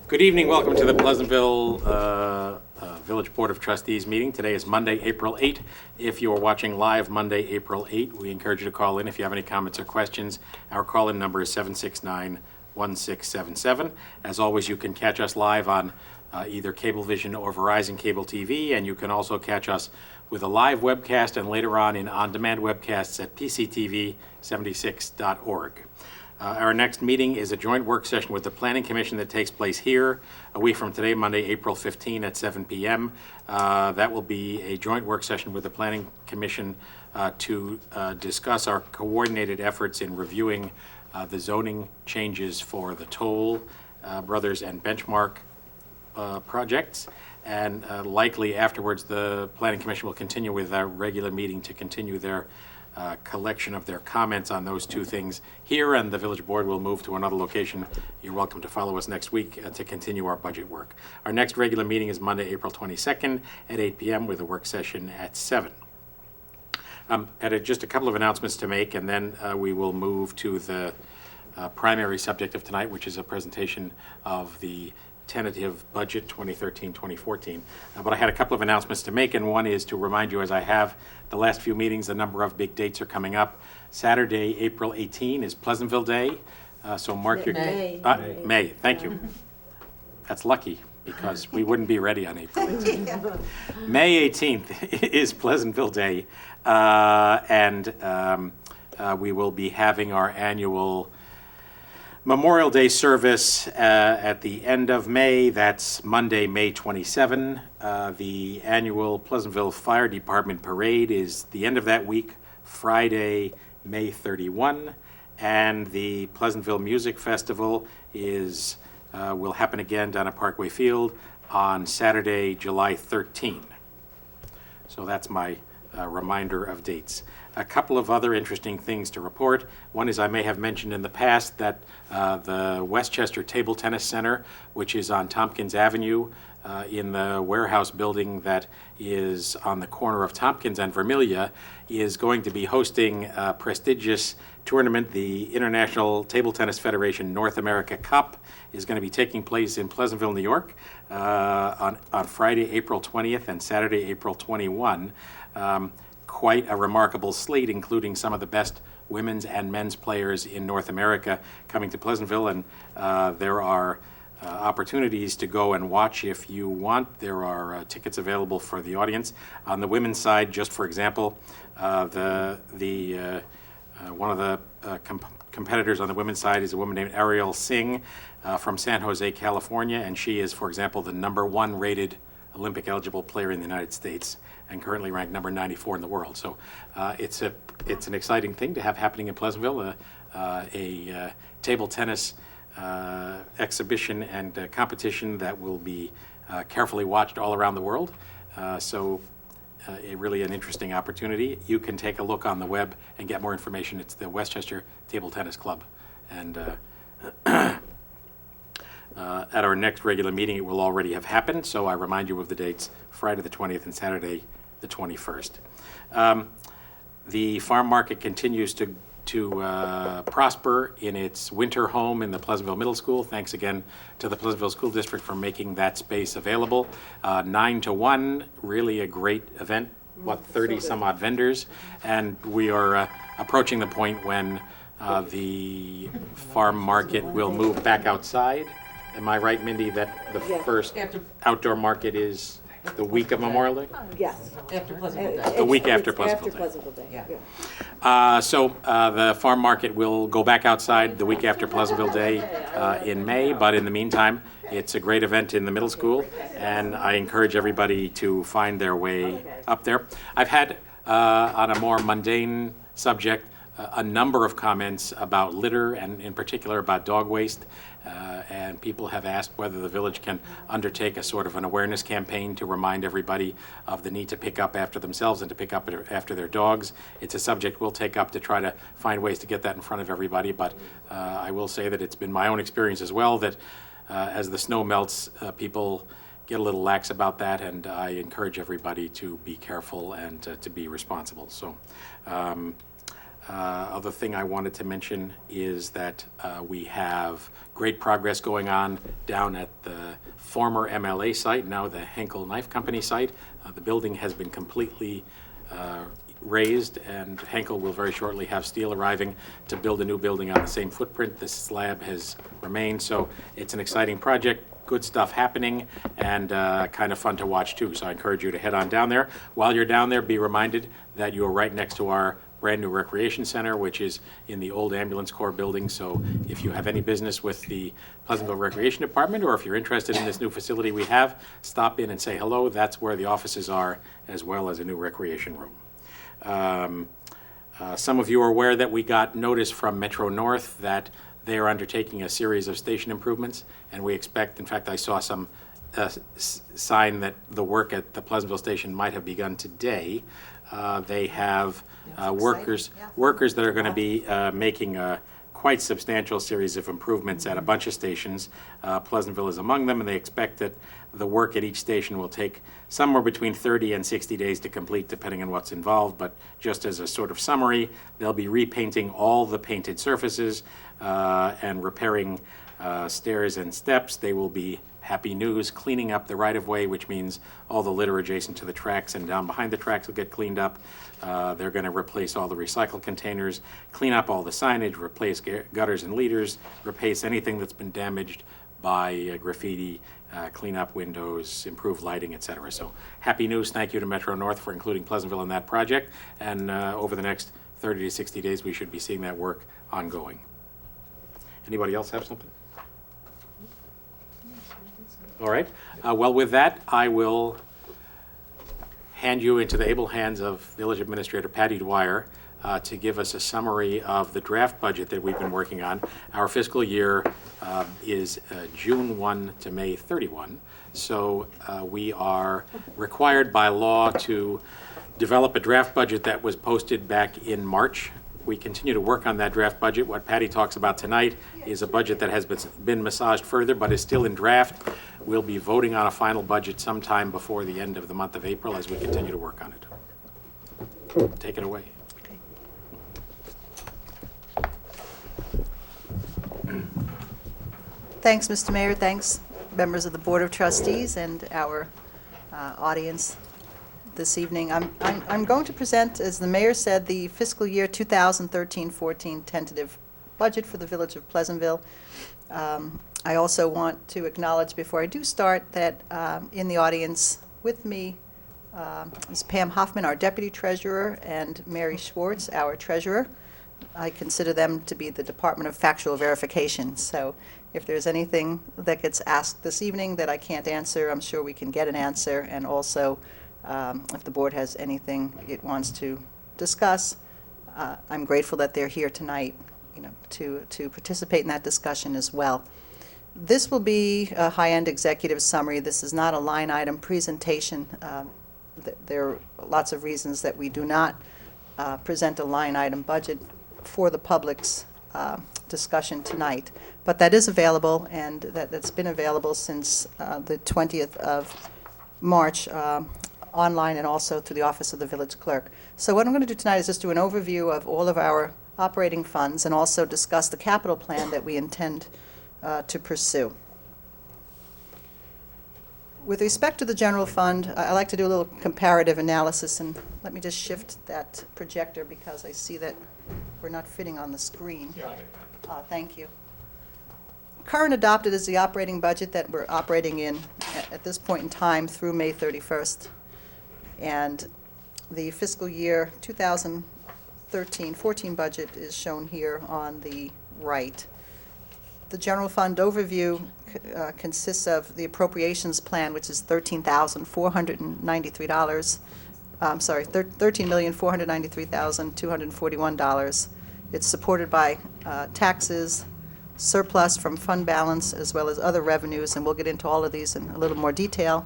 Good evening. Welcome to the Pleasantville Village Board of Trustees meeting. Today is Monday, April 8. If you are watching live Monday, April 8, we encourage you to call in if you have any comments or questions. Our call-in number is 769-1677. As always, you can catch us live on either Cablevision or Verizon Cable TV, and you can also catch us with a live webcast and later on on-demand webcasts at pctv76.org. Our next meeting is a joint work session with the Planning Commission that takes place here a week from today, Monday, April 15 at 7 p.m. That will be a joint work session with the Planning Commission to discuss our coordinated efforts in reviewing the zoning changes for the Toll Brothers and Benchmark projects. And likely afterwards, the Planning Commission will continue with our regular meeting to continue their collection of their comments on those two things here, and the village board will move to another location. You're welcome to follow us next week to continue our budget work. Our next regular meeting is Monday, April 22nd at 8 p.m. with a work session at 7. Just a couple of announcements to make, and then we will move to the primary subject of tonight, which is a presentation of the tentative budget 2013-2014. But I had a couple of announcements to make, and one is to remind you, as I have the last few meetings, a number of big dates are coming up. Saturday, April 18 is Pleasantville Day, so mark your... May, thank you. That's lucky, because we wouldn't be ready on April 18th. May 18th is Pleasantville Day, and we will be having our annual Memorial Day service at the end of May. That's Monday, May 27. The annual Pleasantville Fire Department Parade is the end of that week, Friday, May 31. And the Pleasantville Music Festival will happen again down at Parkway Field on Saturday, July 13. So that's my reminder of dates. A couple of other interesting things to report. One is I may have mentioned in the past that the Westchester Table Tennis Center, which is on Tompkins Avenue in the warehouse building that is on the corner of Tompkins and Vermilion, is going to be hosting a prestigious tournament. The International Table Tennis Federation North America Cup is going to be taking place in Pleasantville, New York on Friday, April 20th and Saturday, April 21. Quite a remarkable slate, including some of the best women's and men's players in North America coming to Pleasantville, and there are opportunities to go and watch if you want. There are tickets available for the audience. On the women's side, just for example, one of the competitors on the women's side is a woman named Ariel Singh from San Jose, California, and she is, for example, the #1 rated Olympic eligible player in the United States and currently ranked number 94 in the world. So it's an exciting thing to have happening in Pleasantville, a table tennis exhibition and competition that will be carefully watched all around the world. Really an interesting opportunity. You can take a look on the web and get more information. It's the Westchester Table Tennis Club. And at our next regular meeting, it will already have happened, so I remind you of the dates, Friday the 20th and Saturday the 21st. The farm market continues to prosper in its winter home in the Pleasantville Middle School. Thanks again to the Pleasantville School District for making that space available. 9 to 1, really a great event, 30 some odd vendors, and we are approaching the point when the farm market will move back outside. Am I right, Mindy, that the first outdoor market is the week of Memorial Day? Yes. After Pleasantville Day. The week after Pleasantville Day. So the farm market will go back outside the week after Pleasantville Day in May, but in the meantime, it's a great event in the middle school, and I encourage everybody to find their way up there. I've had, on a more mundane subject, a number of comments about litter and in particular about dog waste, and people have asked whether the village can undertake a sort of an awareness campaign to remind everybody of the need to pick up after themselves and to pick up after their dogs. It's a subject we'll take up to try to find ways to get that in front of everybody, but I will say that it's been my own experience as well that as the snow melts, people get a little lax about that, and I encourage everybody to be careful and to be responsible. So Other thing I wanted to mention is that we have great progress going on down at the former MLA site, now the Henkel Knife Company site. The building has been completely raised, and Henkel will very shortly have steel arriving to build a new building on the same footprint. The slab has remained, so it's an exciting project. Good stuff happening, and kind of fun to watch too. So I encourage you to head on down there. While you're down there, be reminded that you're right next to our brand new recreation center, which is in the old ambulance corps building. So if you have any business with the Pleasantville Recreation Department, or if you're interested in this new facility we have, stop in and say hello. That's where the offices are, as well as a new recreation room. Some of you are aware that we got notice from Metro North that they are undertaking a series of station improvements, and we expect, in fact, I saw some sign that the work at the Pleasantville station might have begun today. They have workers that are going to be making a quite substantial series of improvements at a bunch of stations. Pleasantville is among them, and they expect that the work at each station will take somewhere between 30 and 60 days to complete, depending on what's involved. But just as a sort of summary, they'll be repainting all the painted surfaces and repairing stairs and steps. They will be, happy news, cleaning up the right-of-way, which means all the litter adjacent to the tracks and down behind the tracks will get cleaned up. They're going to replace all the recycle containers, clean up all the signage, replace gutters and leaders, replace anything that's been damaged by graffiti, clean up windows, improve lighting, etc. So happy news. Thank you to Metro North for including Pleasantville in that project. And over the next 30 to 60 days, we should be seeing that work ongoing. Anybody else have something? All right. Well, with that, I will hand you into the able hands of Village Administrator Patty Dwyer to give us a summary of the draft budget that we've been working on. Our fiscal year is June 1 to May 31. So we are required by law to develop a draft budget that was posted back in March. We continue to work on that draft budget. What Patty talks about tonight is a budget that has been massaged further but is still in draft. We'll be voting on a final budget sometime before the end of the month of April as we continue to work on it. Take it away. Thanks, Mr. Mayor. Thanks, members of the Board of Trustees and our audience this evening. I'm going to present, as the mayor said, the fiscal year 2013-14 tentative budget for the Village of Pleasantville. I also want to acknowledge before I do start that in the audience with me is Pam Hoffman, our Deputy Treasurer, and Mary Schwartz, our Treasurer. I consider them to be the Department of Factual Verification. So if there's anything that gets asked this evening that I can't answer, I'm sure we can get an answer. And also, if the board has anything it wants to discuss, I'm grateful that they're here tonight, to participate in that discussion as well. This will be a high-end executive summary. This is not a line item presentation. There are lots of reasons that we do not present a line item budget for the public's discussion tonight. But that is available, and that's been available since the 20th of March online and also through the Office of the Village Clerk. So what I'm going to do tonight is just do an overview of all of our operating funds and also discuss the capital plan that we intend to pursue. With respect to the general fund, I like to do a little comparative analysis, and let me just shift that projector because I see that we're not fitting on the screen. Thank you. Current adopted is the operating budget that we're operating in at this point in time through May 31st. And the fiscal year 2013-14 budget is shown here on the right. The general fund overview consists of the appropriations plan, which is $13,493. I'm sorry, $13,493,241. It's supported by taxes, surplus from fund balance, as well as other revenues, and we'll get into all of these in a little more detail.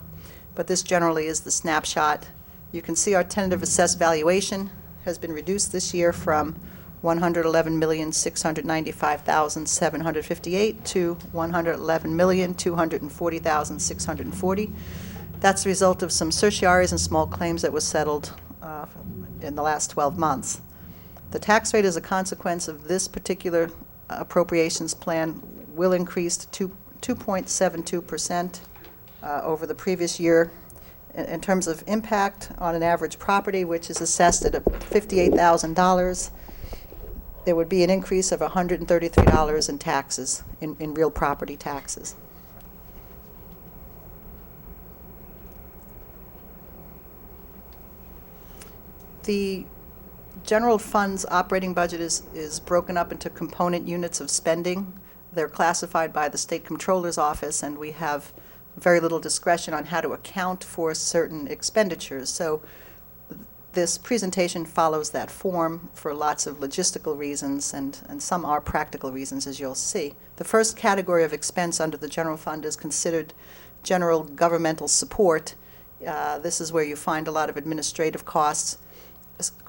But this generally is the snapshot. You can see our tentative assessed valuation has been reduced this year from $111,695,758 to $111,240,640. That's the result of some certiorari's and small claims that was settled in the last 12 months. The tax rate as a consequence of this particular appropriations plan will increase to 2.72% over the previous year. In terms of impact on an average property, which is assessed at $58,000, there would be an increase of $133 in taxes, in real property taxes. The general fund's operating budget is broken up into component units of spending. They're classified by the State Comptroller's Office, and we have very little discretion on how to account for certain expenditures. So this presentation follows that form for lots of logistical reasons, and some are practical reasons, as you'll see. The first category of expense under the general fund is considered general governmental support. This is where you find a lot of administrative costs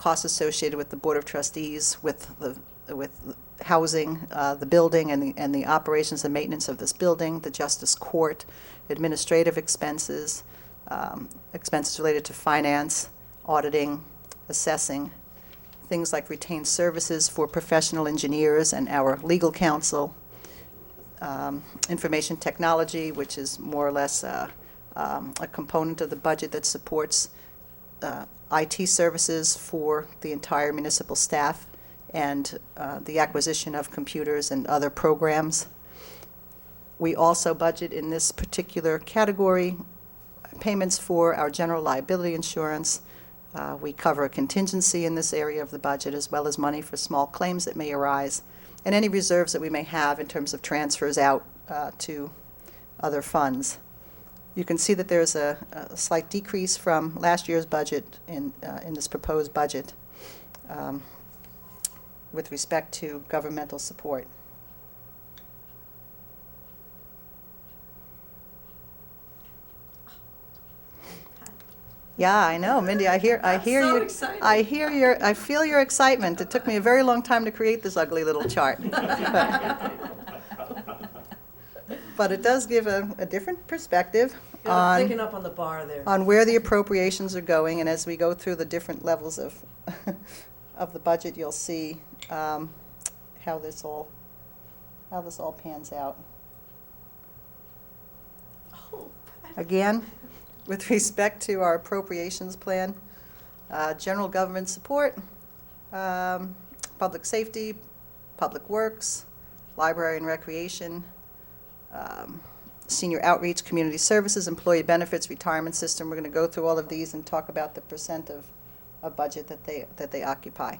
associated with the Board of Trustees, with housing, the building, and the operations and maintenance of this building, the Justice Court, administrative expenses, expenses related to finance, auditing, assessing, things like retained services for professional engineers and our legal counsel, information technology, which is more or less a component of the budget that supports IT services for the entire municipal staff, and the acquisition of computers and other programs. We also budget in this particular category payments for our general liability insurance. We cover a contingency in this area of the budget, as well as money for small claims that may arise, and any reserves that we may have in terms of transfers out to other funds. You can see that there's a slight decrease from last year's budget in this proposed budget with respect to governmental support. Yeah, I know, Mindy. I hear so you. excited. I feel your excitement. It took me a very long time to create this ugly little chart, but it does give a different perspective I'm picking up on the bar there. on where the appropriations are going, and as we go through the different levels of of the budget, you'll see how this all pans out. Oh, Again, with respect to our appropriations plan, general government support, public safety, public works, library and recreation, senior outreach, community services, employee benefits, retirement system. We're going to go through all of these and talk about the percent of budget that they occupy.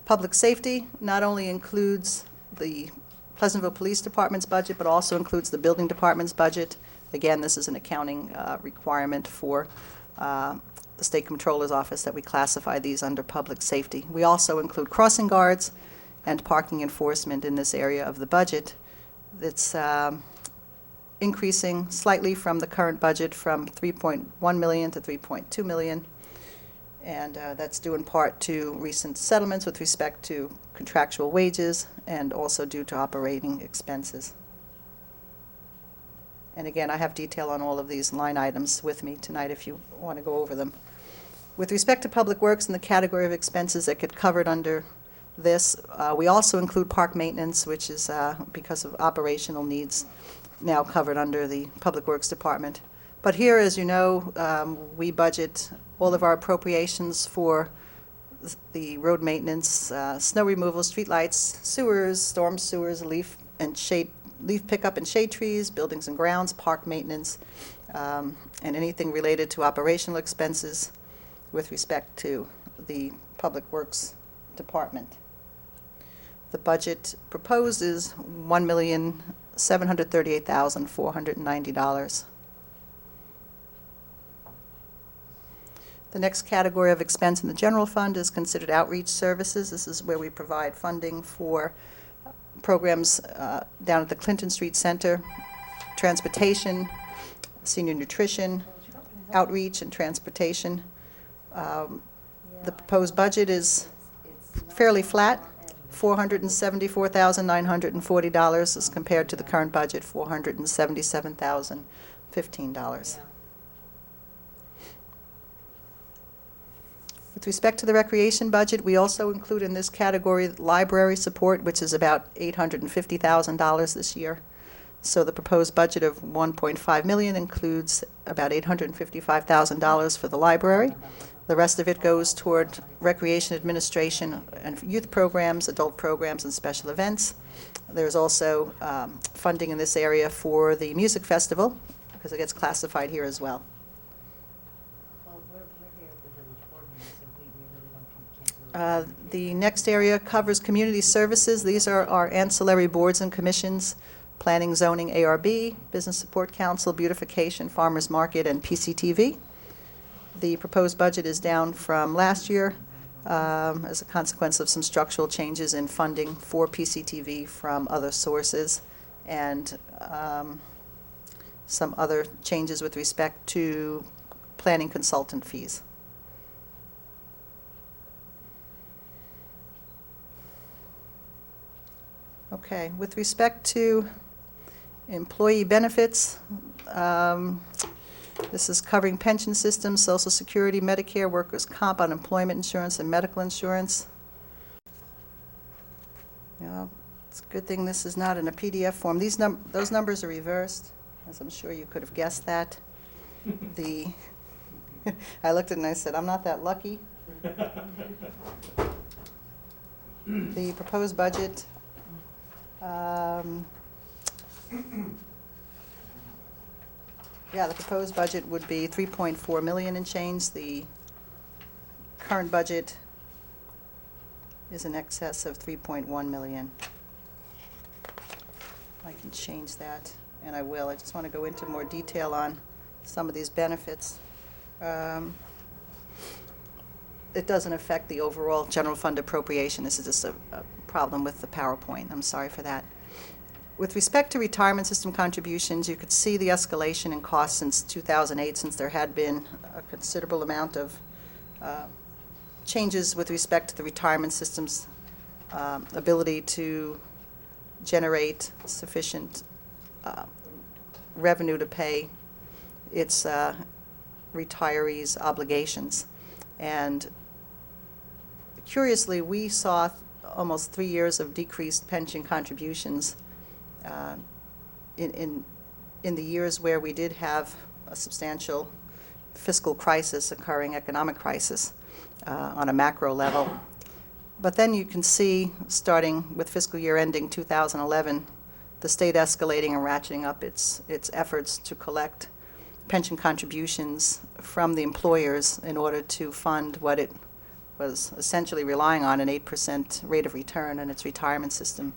Public safety not only includes the Pleasantville Police Department's budget, but also includes the building department's budget. Again, this is an accounting requirement for the State Comptroller's Office that we classify these under public safety. We also include crossing guards and parking enforcement in this area of the budget. It's increasing slightly from the current budget from $3.1 million to $3.2 million. And that's due in part to recent settlements with respect to contractual wages and also due to operating expenses. And again, I have detail on all of these line items with me tonight if you want to go over them. With respect to public works and the category of expenses that get covered under this, we also include park maintenance, which is because of operational needs now covered under the Public Works Department. But here, as you know, we budget all of our appropriations for the road maintenance, snow removal, streetlights, sewers, storm sewers, leaf pickup and shade trees, buildings and grounds, park maintenance, and anything related to operational expenses with respect to the Public Works Department. The budget proposed is $1,738,490. The next category of expense in the general fund is considered outreach services. This is where we provide funding for programs down at the Clinton Street Center, transportation, senior nutrition, outreach, and transportation. The proposed budget is fairly flat, $474,940 as compared to the current budget, $477,015. With respect to the recreation budget, we also include in this category library support, which is about $850,000 this year. So the proposed budget of $1.5 million includes about $855,000 for the library. The rest of it goes toward recreation administration and youth programs, adult programs, and special events. There's also funding in this area for the music festival, because it gets classified here as well. Well, we're here at the village board meeting, so we really don't, can't really. The next area covers community services. These are our ancillary boards and commissions: Planning, Zoning, ARB, Business Support Council, Beautification, Farmers Market, and PCTV. The proposed budget is down from last year as a consequence of some structural changes in funding for PCTV from other sources, and some other changes with respect to planning consultant fees. Okay, with respect to employee benefits, this is covering pension systems, Social Security, Medicare, workers' comp, unemployment insurance, and medical insurance. You know, it's a good thing this is not in a PDF form. Those numbers are reversed, as I'm sure you could have guessed that. I looked at it and I said, I'm not that lucky. The proposed budget, the proposed budget would be $3.4 million and change. The current budget is in excess of $3.1 million. I can change that, and I will. I just want to go into more detail on some of these benefits. It doesn't affect the overall general fund appropriation. This is just a problem with the PowerPoint. I'm sorry for that. With respect to retirement system contributions, you could see the escalation in costs since 2008, since there had been a considerable amount of changes with respect to the retirement system's ability to generate sufficient revenue to pay its retirees' obligations. And curiously, we saw almost 3 years of decreased pension contributions in the years where we did have a substantial fiscal crisis occurring, economic crisis on a macro level. But then you can see, starting with fiscal year ending 2011, the state escalating and ratcheting up its efforts to collect pension contributions from the employers in order to fund what it was essentially relying on, an 8% rate of return in its retirement system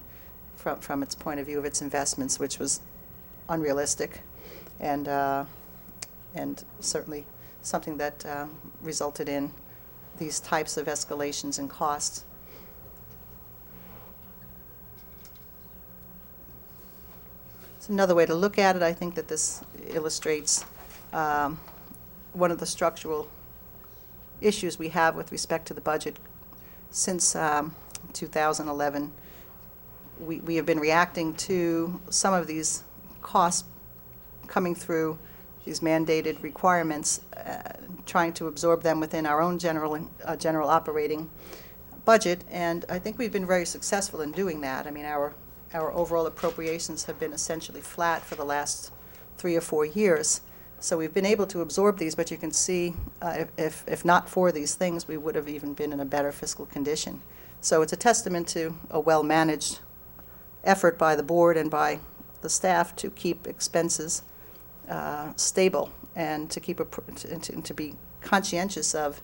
from its point of view of its investments, which was unrealistic and certainly something that resulted in these types of escalations in costs. It's another way to look at it. I think that this illustrates one of the structural issues we have with respect to the budget. Since 2011, we have been reacting to some of these costs coming through, these mandated requirements, trying to absorb them within our own general operating budget, and I think we've been very successful in doing that. I mean, our overall appropriations have been essentially flat for the last 3 or 4 years. So we've been able to absorb these, but you can see if not for these things, we would have even been in a better fiscal condition. So it's a testament to a well-managed effort by the board and by the staff to keep expenses stable and to keep to be conscientious of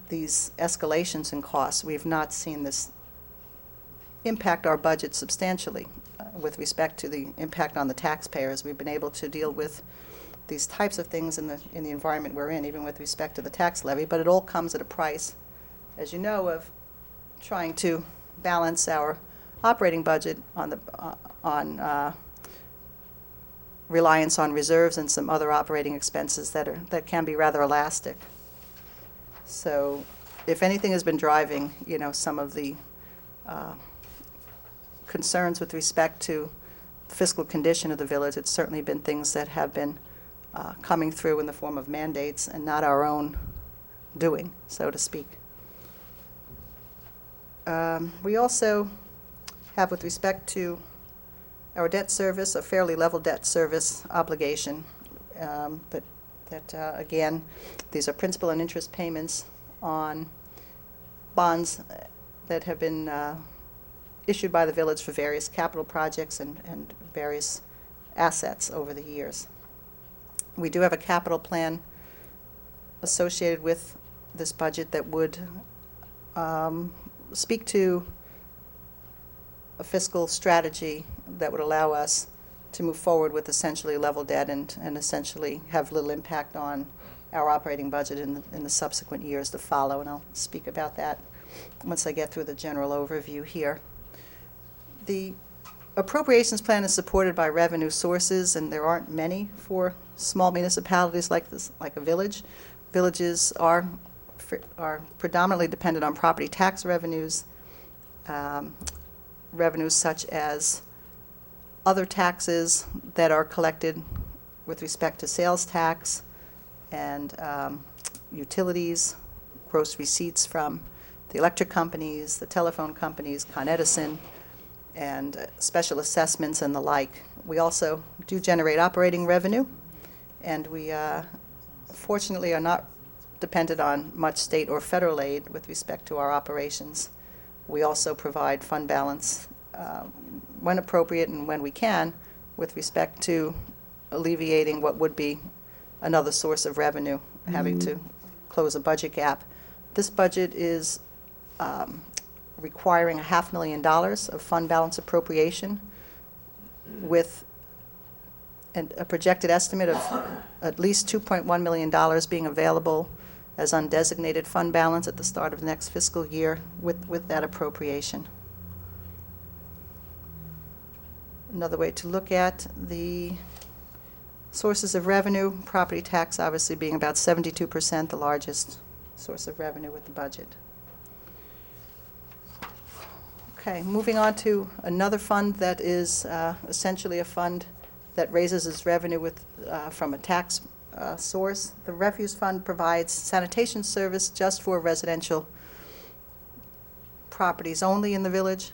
these escalations in costs. We've not seen this impact our budget substantially with respect to the impact on the taxpayers. We've been able to deal with these types of things in the environment we're in, even with respect to the tax levy, but it all comes at a price, as you know, of trying to balance our operating budget on reliance on reserves and some other operating expenses that can be rather elastic. So, if anything has been driving, some of the concerns with respect to the fiscal condition of the village, it's certainly been things that have been coming through in the form of mandates and not our own doing, so to speak. We also have, with respect to our debt service, a fairly level debt service obligation. Again, these are principal and interest payments on bonds that have been issued by the village for various capital projects and various assets over the years. We do have a capital plan associated with this budget that would speak to a fiscal strategy that would allow us to move forward with essentially level debt and essentially have little impact on our operating budget in the subsequent years to follow. And I'll speak about that once I get through the general overview here. The appropriations plan is supported by revenue sources, and there aren't many for small municipalities like this, like a village. Villages are predominantly dependent on property tax revenues, revenues such as other taxes that are collected with respect to sales tax and utilities, gross receipts from the electric companies, the telephone companies, Con Edison, and special assessments and the like. We also do generate operating revenue, and we fortunately are not dependent on much state or federal aid with respect to our operations. We also provide fund balance when appropriate and when we can with respect to alleviating what would be another source of revenue, having to close a budget gap. This budget is requiring $500,000 of fund balance appropriation with a projected estimate of at least $2.1 million being available as undesignated fund balance at the start of the next fiscal year with that appropriation. Another way to look at the sources of revenue, property tax obviously being about 72%, the largest source of revenue with the budget. Okay, moving on to another fund that is essentially a fund that raises its revenue from a tax source. The refuse fund provides sanitation service just for residential properties only in the village.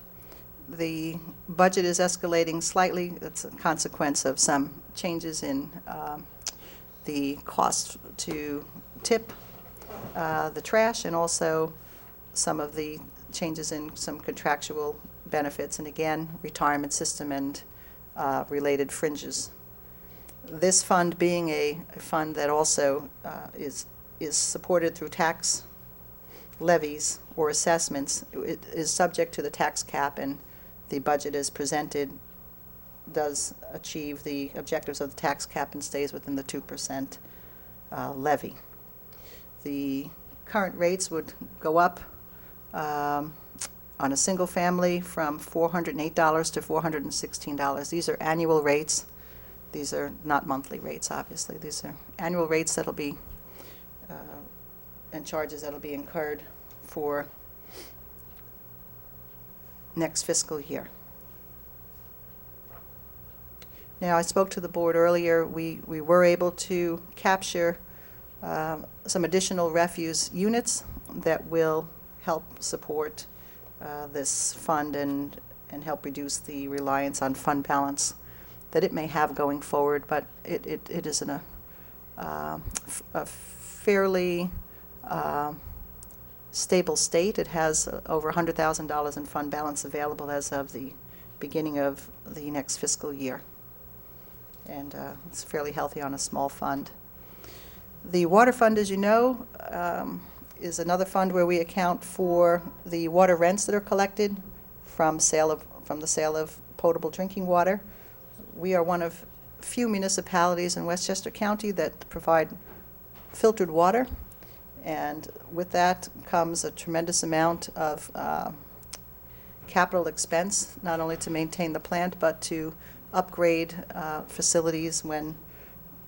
The budget is escalating slightly. That's a consequence of some changes in the cost to tip the trash, and also some of the changes in some contractual benefits, and again, retirement system and related fringes. This fund being a fund that also is supported through tax levies or assessments, it is subject to the tax cap, and the budget as presented does achieve the objectives of the tax cap and stays within the 2% levy. The current rates would go up on a single family from $408 to $416. These are annual rates. These are not monthly rates, obviously. These are annual rates that'll be and charges that'll be incurred for next fiscal year. Now, I spoke to the board earlier. We were able to capture some additional refuse units that will help support this fund and help reduce the reliance on fund balance that it may have going forward, but it is in a fairly stable state. It has over $100,000 in fund balance available as of the beginning of the next fiscal year. And it's fairly healthy on a small fund. The water fund, as you know, is another fund where we account for the water rents that are collected from the sale of potable drinking water. We are one of few municipalities in Westchester County that provide filtered water, and with that comes a tremendous amount of capital expense, not only to maintain the plant, but to upgrade facilities when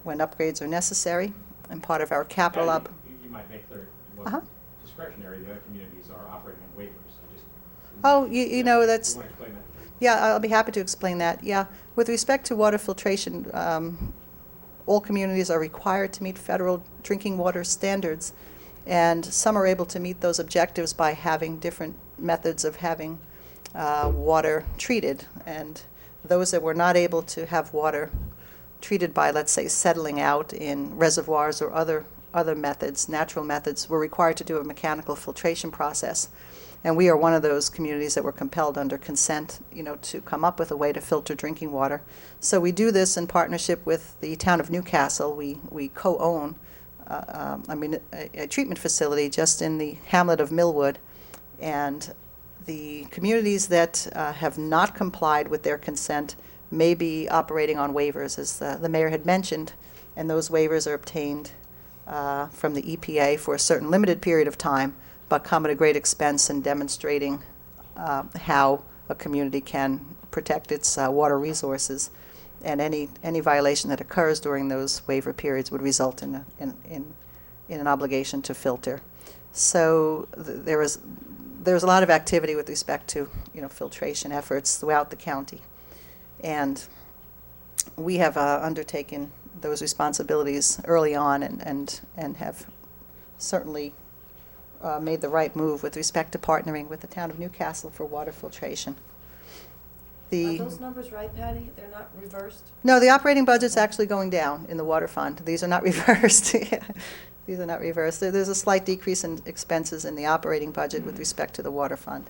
upgrades are necessary. And part of our capital You might make clear it wasn't discretionary. The other communities are operating on waivers. Oh, you know, that's... You want to explain that? Yeah, I'll be happy to explain that. Yeah, with respect to water filtration, all communities are required to meet federal drinking water standards, And some are able to meet those objectives by having different methods of having water treated. And those that were not able to have water treated by, let's say, settling out in reservoirs or other methods, natural methods, were required to do a mechanical filtration process. And we are one of those communities that were compelled under consent, to come up with a way to filter drinking water. So we do this in partnership with the town of Newcastle. We co-own, a treatment facility just in the hamlet of Millwood. And the communities that have not complied with their consent may be operating on waivers, as the mayor had mentioned, and those waivers are obtained from the EPA for a certain limited period of time, but come at a great expense in demonstrating how a community can protect its water resources. And any violation that occurs during those waiver periods would result in an obligation to filter. So there's a lot of activity with respect to filtration efforts throughout the county, and we have undertaken those responsibilities early on and have certainly made the right move with respect to partnering with the town of Newcastle for water filtration. Are those numbers right, Patty? They're not reversed? No, the operating budget's actually going down in the water fund. These are not reversed. These are not reversed. There's a slight decrease in expenses in the operating budget with respect to the water fund.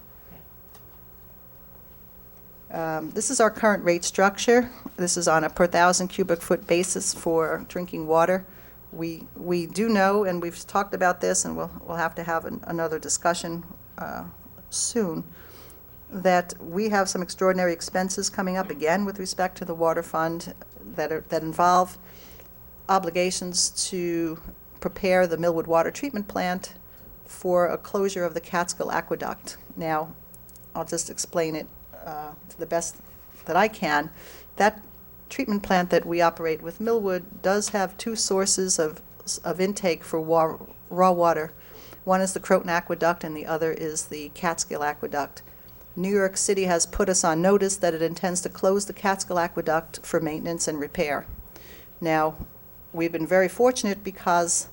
This is our current rate structure. This is on a per 1,000 cubic foot basis for drinking water. We do know, and we've talked about this, and we'll have to have another discussion soon, that we have some extraordinary expenses coming up again with respect to the water fund that involve obligations to prepare the Millwood Water Treatment Plant for a closure of the Catskill Aqueduct. Now, I'll just explain it to the best that I can. That treatment plant that we operate with Millwood does have two sources of intake for raw water. One is the Croton Aqueduct and the other is the Catskill Aqueduct. New York City has put us on notice that it intends to close the Catskill Aqueduct for maintenance and repair. Now, we've been very fortunate because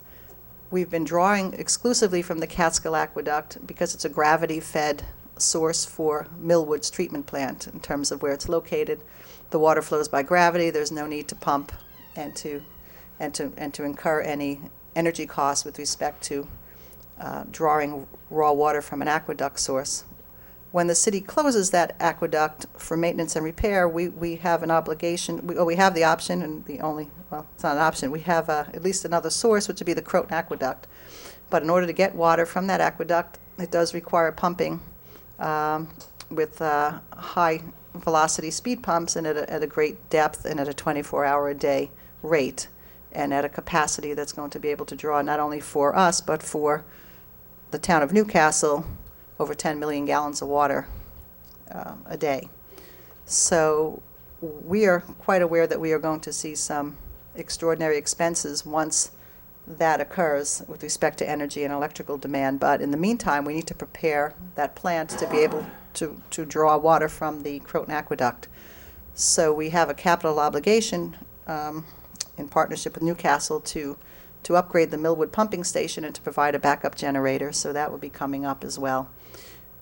we've been drawing exclusively from the Catskill Aqueduct because it's a gravity-fed source for Millwood's treatment plant in terms of where it's located. The water flows by gravity. There's no need to pump and to incur any energy costs with respect to drawing raw water from an aqueduct source. When the city closes that aqueduct for maintenance and repair, we have an obligation, we have the option, and it's not an option, we have at least another source, which would be the Croton Aqueduct. But in order to get water from that aqueduct, it does require pumping with high velocity speed pumps and at a great depth and at a 24-hour-a-day rate and at a capacity that's going to be able to draw not only for us but for the town of Newcastle over 10 million gallons of water a day. So we are quite aware that we are going to see some extraordinary expenses once that occurs with respect to energy and electrical demand. But in the meantime, we need to prepare that plant to be able to draw water from the Croton Aqueduct. So we have a capital obligation in partnership with Newcastle to upgrade the Millwood pumping station and to provide a backup generator. So that will be coming up as well.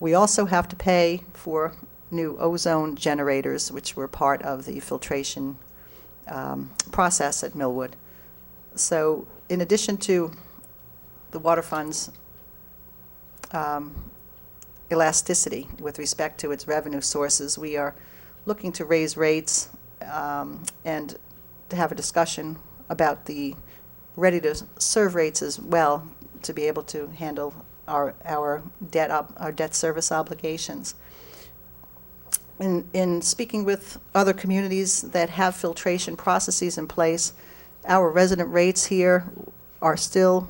We also have to pay for new ozone generators, which were part of the filtration process at Millwood. So in addition to the water fund's elasticity with respect to its revenue sources, we are looking to raise rates and to have a discussion about the ready-to-serve rates as well to be able to handle our debt service obligations. In speaking with other communities that have filtration processes in place, our resident rates here are still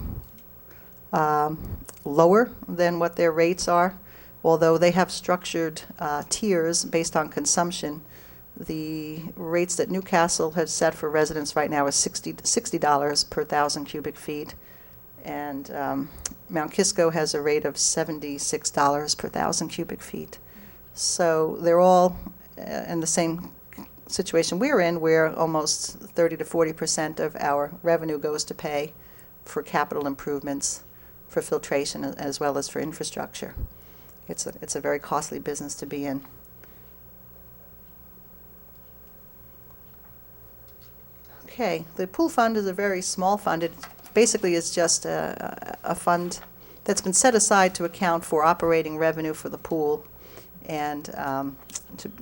lower than what their rates are, although they have structured tiers based on consumption. The rates that Newcastle has set for residents right now is $60 per 1,000 cubic feet, and Mount Kisco has a rate of $76 per 1,000 cubic feet. So they're all in the same situation we're in, where almost 30 to 40% of our revenue goes to pay for capital improvements for filtration as well as for infrastructure. It's a very costly business to be in. Okay, the pool fund is a very small fund. It basically is just a fund that's been set aside to account for operating revenue for the pool, and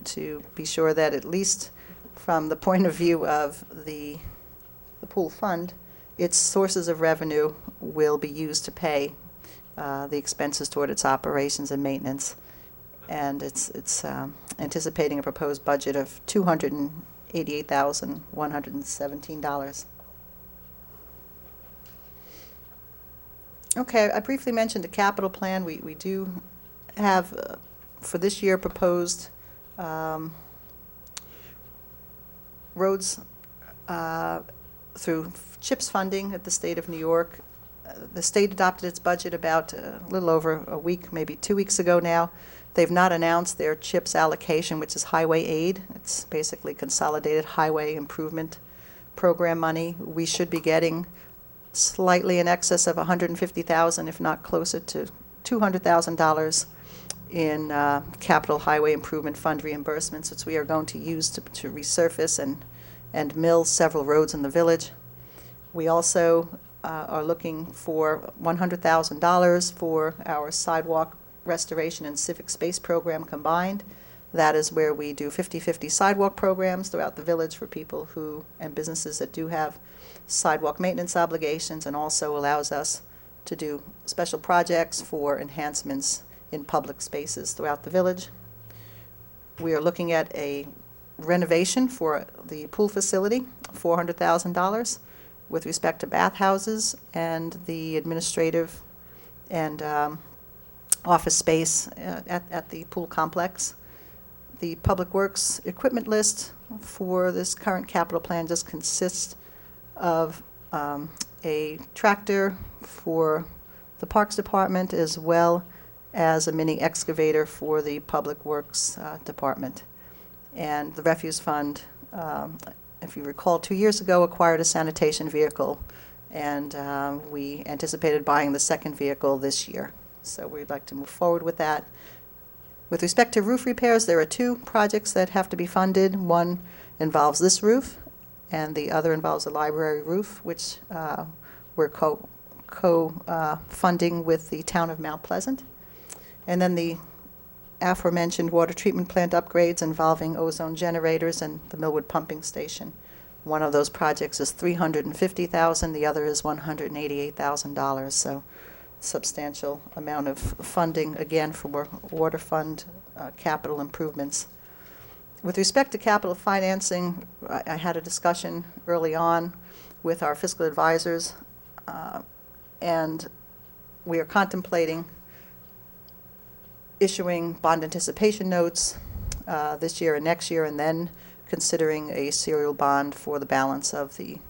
to be sure that, at least from the point of view of the pool fund, its sources of revenue will be used to pay the expenses toward its operations and maintenance. And it's anticipating a proposed budget of $288,117. Okay, I briefly mentioned a capital plan. We do have, for this year, proposed roads through CHIPS funding at the state of New York. The state adopted its budget about a little over a week, maybe 2 weeks ago now. They've not announced their CHIPS allocation, which is highway aid. It's basically Consolidated Highway Improvement Program money. We should be getting slightly in excess of $150,000, if not closer to $200,000 in Capital Highway Improvement Fund reimbursements, which we are going to use to resurface and mill several roads in the village. We also are looking for $100,000 for our sidewalk restoration and civic space program combined. That is where we do 50-50 sidewalk programs throughout the village for people who and businesses that do have sidewalk maintenance obligations, and also allows us to do special projects for enhancements in public spaces throughout the village. We are looking at a renovation for the pool facility, $400,000, with respect to bathhouses and the administrative and office space at the pool complex. The Public Works equipment list for this current capital plan just consists of a tractor for the Parks Department, as well as a mini excavator for the Public Works Department. And the Refuse Fund, if you recall, 2 years ago acquired a sanitation vehicle, and we anticipated buying the second vehicle this year. So we'd like to move forward with that. With respect to roof repairs, there are 2 projects that have to be funded. One involves this roof, and the other involves a library roof, which we're co-funding with the town of Mount Pleasant. And then the aforementioned water treatment plant upgrades involving ozone generators and the Millwood pumping station. One of those projects is $350,000, the other is $188,000. So substantial amount of funding, again, for water fund capital improvements. With respect to capital financing, I had a discussion early on with our fiscal advisors, and we are contemplating issuing bond anticipation notes this year and next year, and then considering a serial bond for the balance of the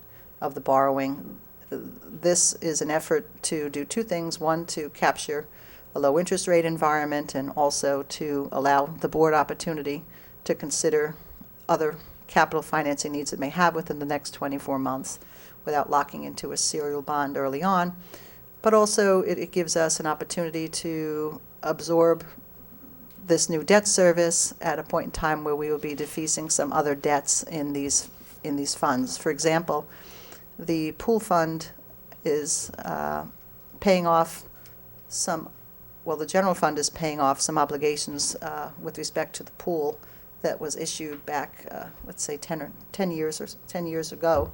borrowing. This is an effort to do 2 things. One, to capture a low interest rate environment, and also to allow the board opportunity to consider other capital financing needs it may have within the next 24 months without locking into a serial bond early on. But also it gives us an opportunity to absorb this new debt service at a point in time where we will be defeasing some other debts in these funds. For example, the pool fund is paying off the general fund is paying off some obligations with respect to the pool that was issued back, let's say 10 years ago.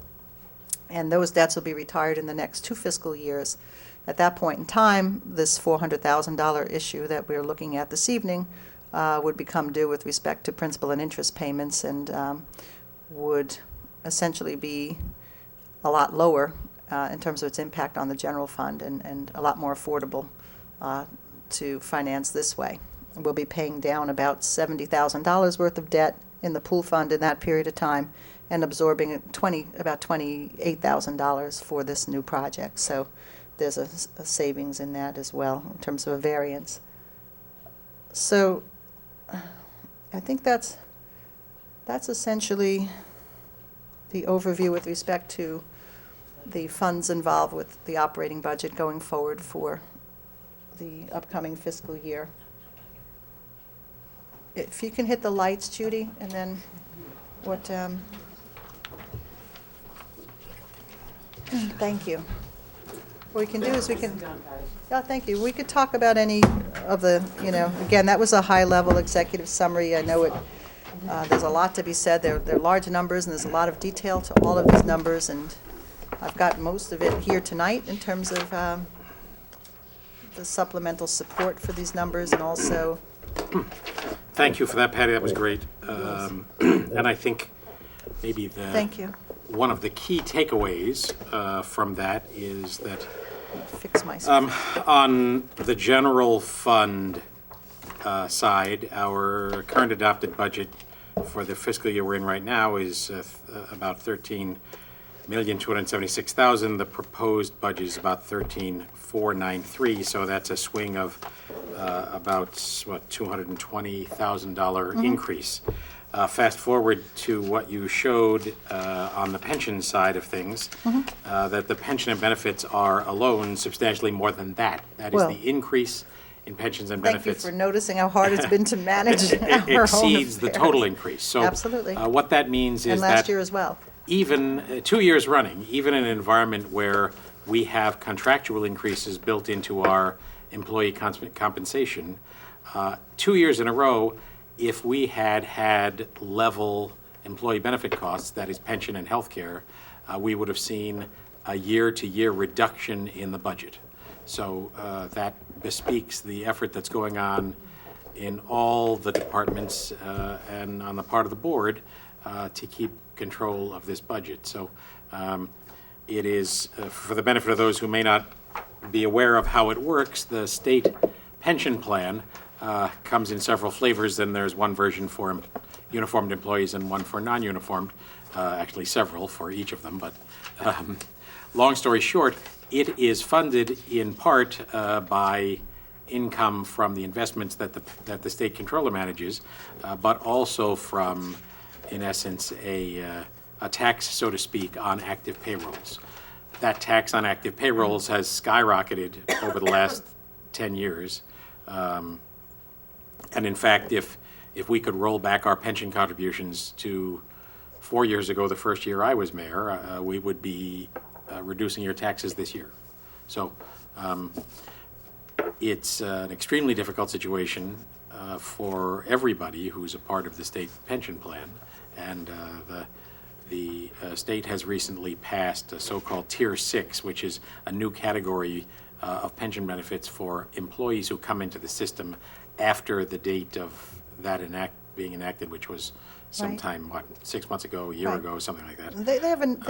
And those debts will be retired in the next 2 fiscal years. At that point in time, this $400,000 issue that we're looking at this evening would become due with respect to principal and interest payments, and would essentially be a lot lower in terms of its impact on the general fund, and a lot more affordable to finance this way. We'll be paying down about $70,000 worth of debt in the pool fund in that period of time, and absorbing about $28,000 for this new project. So there's a savings in that as well in terms of a variance. So I think that's essentially the overview with respect to the funds involved with the operating budget going forward for the upcoming fiscal year. If you can hit the lights, Judy, and then what, thank you. What we can do is we can, yeah, thank you. We could talk about any of the, again, that was a high-level executive summary. I know there's a lot to be said. They're large numbers, and there's a lot of detail to all of these numbers, and I've got most of it here tonight in terms of the supplemental support for these numbers, and also, Thank you for that, Patty. That was great. And I think maybe thank you. one of the key takeaways from that is that Fix my, on the general fund side, our current adopted budget for the fiscal year we're in right now is about $13,276,000. The proposed budget is about $13,493, so that's a swing of about, $220,000 increase. Fast forward to what you showed on the pension side of things, that the pension and benefits are alone substantially more than that. That is Well, the increase in pensions and thank you benefits. for noticing how hard it's been to manage our own Exceeds the affairs. total increase. So Absolutely. what that means And is last that year as well. even 2 years running, even in an environment where we have contractual increases built into our employee compensation, 2 years in a row, if we had had level employee benefit costs, that is pension and healthcare, we would have seen a year-to-year reduction in the budget. So that bespeaks the effort that's going on in all the departments and on the part of the board to keep control of this budget. So it is, for the benefit of those who may not be aware of how it works, the state pension plan comes in several flavors, and there's one version for uniformed employees and one for non-uniformed, actually several for each of them, but long story short, it is funded in part by income from the investments that the state controller manages, but also from, in essence, a tax, so to speak, on active payrolls. That tax on active payrolls has skyrocketed over the last 10 years. And in fact, if we could roll back our pension contributions to 4 years ago, the first year I was mayor, we would be reducing your taxes this year. So it's an extremely difficult situation for everybody who's a part of the state pension plan. And the state has recently passed a so-called Tier 6, which is a new category of pension benefits for employees who come into the system after the date of that being enacted, which was sometime, 6 months ago, a year Right. ago, something like that. They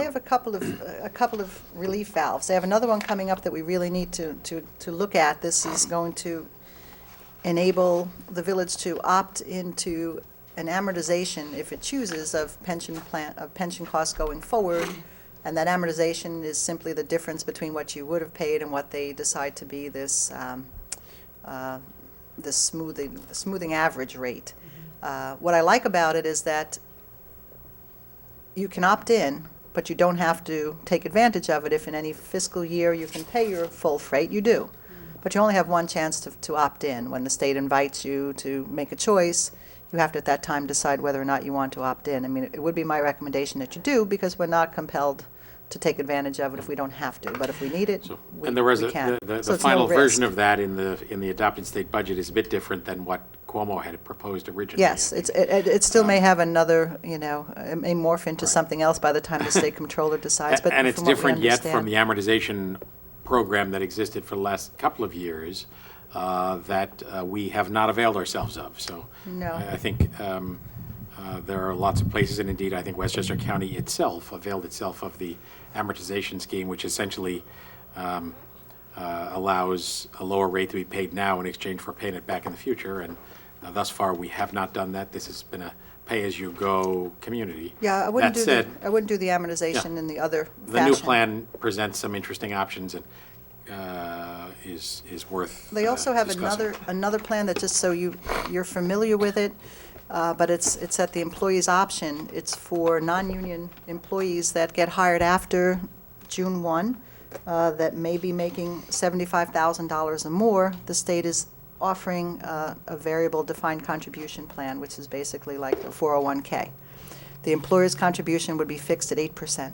have a couple of relief valves. They have another one coming up that we really need to look at. This is going to enable the village to opt into an amortization, if it chooses, of pension costs going forward. And that amortization is simply the difference between what you would have paid and what they decide to be this smoothing average rate. What I like about it is that you can opt in, but you don't have to take advantage of it. If in any fiscal year you can pay your full freight, you do. But you only have one chance to opt in. When the state invites you to make a choice, you have to at that time decide whether or not you want to opt in. I mean, it would be my recommendation that you do, because we're not compelled to take advantage of it if we don't have to. But if we need it, we And there was can. So the it's no final version risk. of that in the adopted state budget is a bit different than what Cuomo had proposed originally. Yes, it still may have another, it may morph into something else by the time the state controller decides, but And it's from what we different yet from understand- the amortization program that existed for the last couple of years that we have not availed ourselves of. So No. I think there are lots of places, and indeed, I think Westchester County itself availed itself of the amortization scheme, which essentially allows a lower rate to be paid now in exchange for paying it back in the future. And thus far, we have not done that. This has been a pay-as-you-go community. Yeah, I wouldn't That do said, I wouldn't do the amortization in the other the new fashion. plan presents some interesting options and is worth They also have discussing. another plan that, just so you're familiar with it, but it's at the employee's option. It's for non-union employees that get hired after June 1. that may be making $75,000 or more, the state is offering a variable defined contribution plan, which is basically like a 401K. The employer's contribution would be fixed at 8%.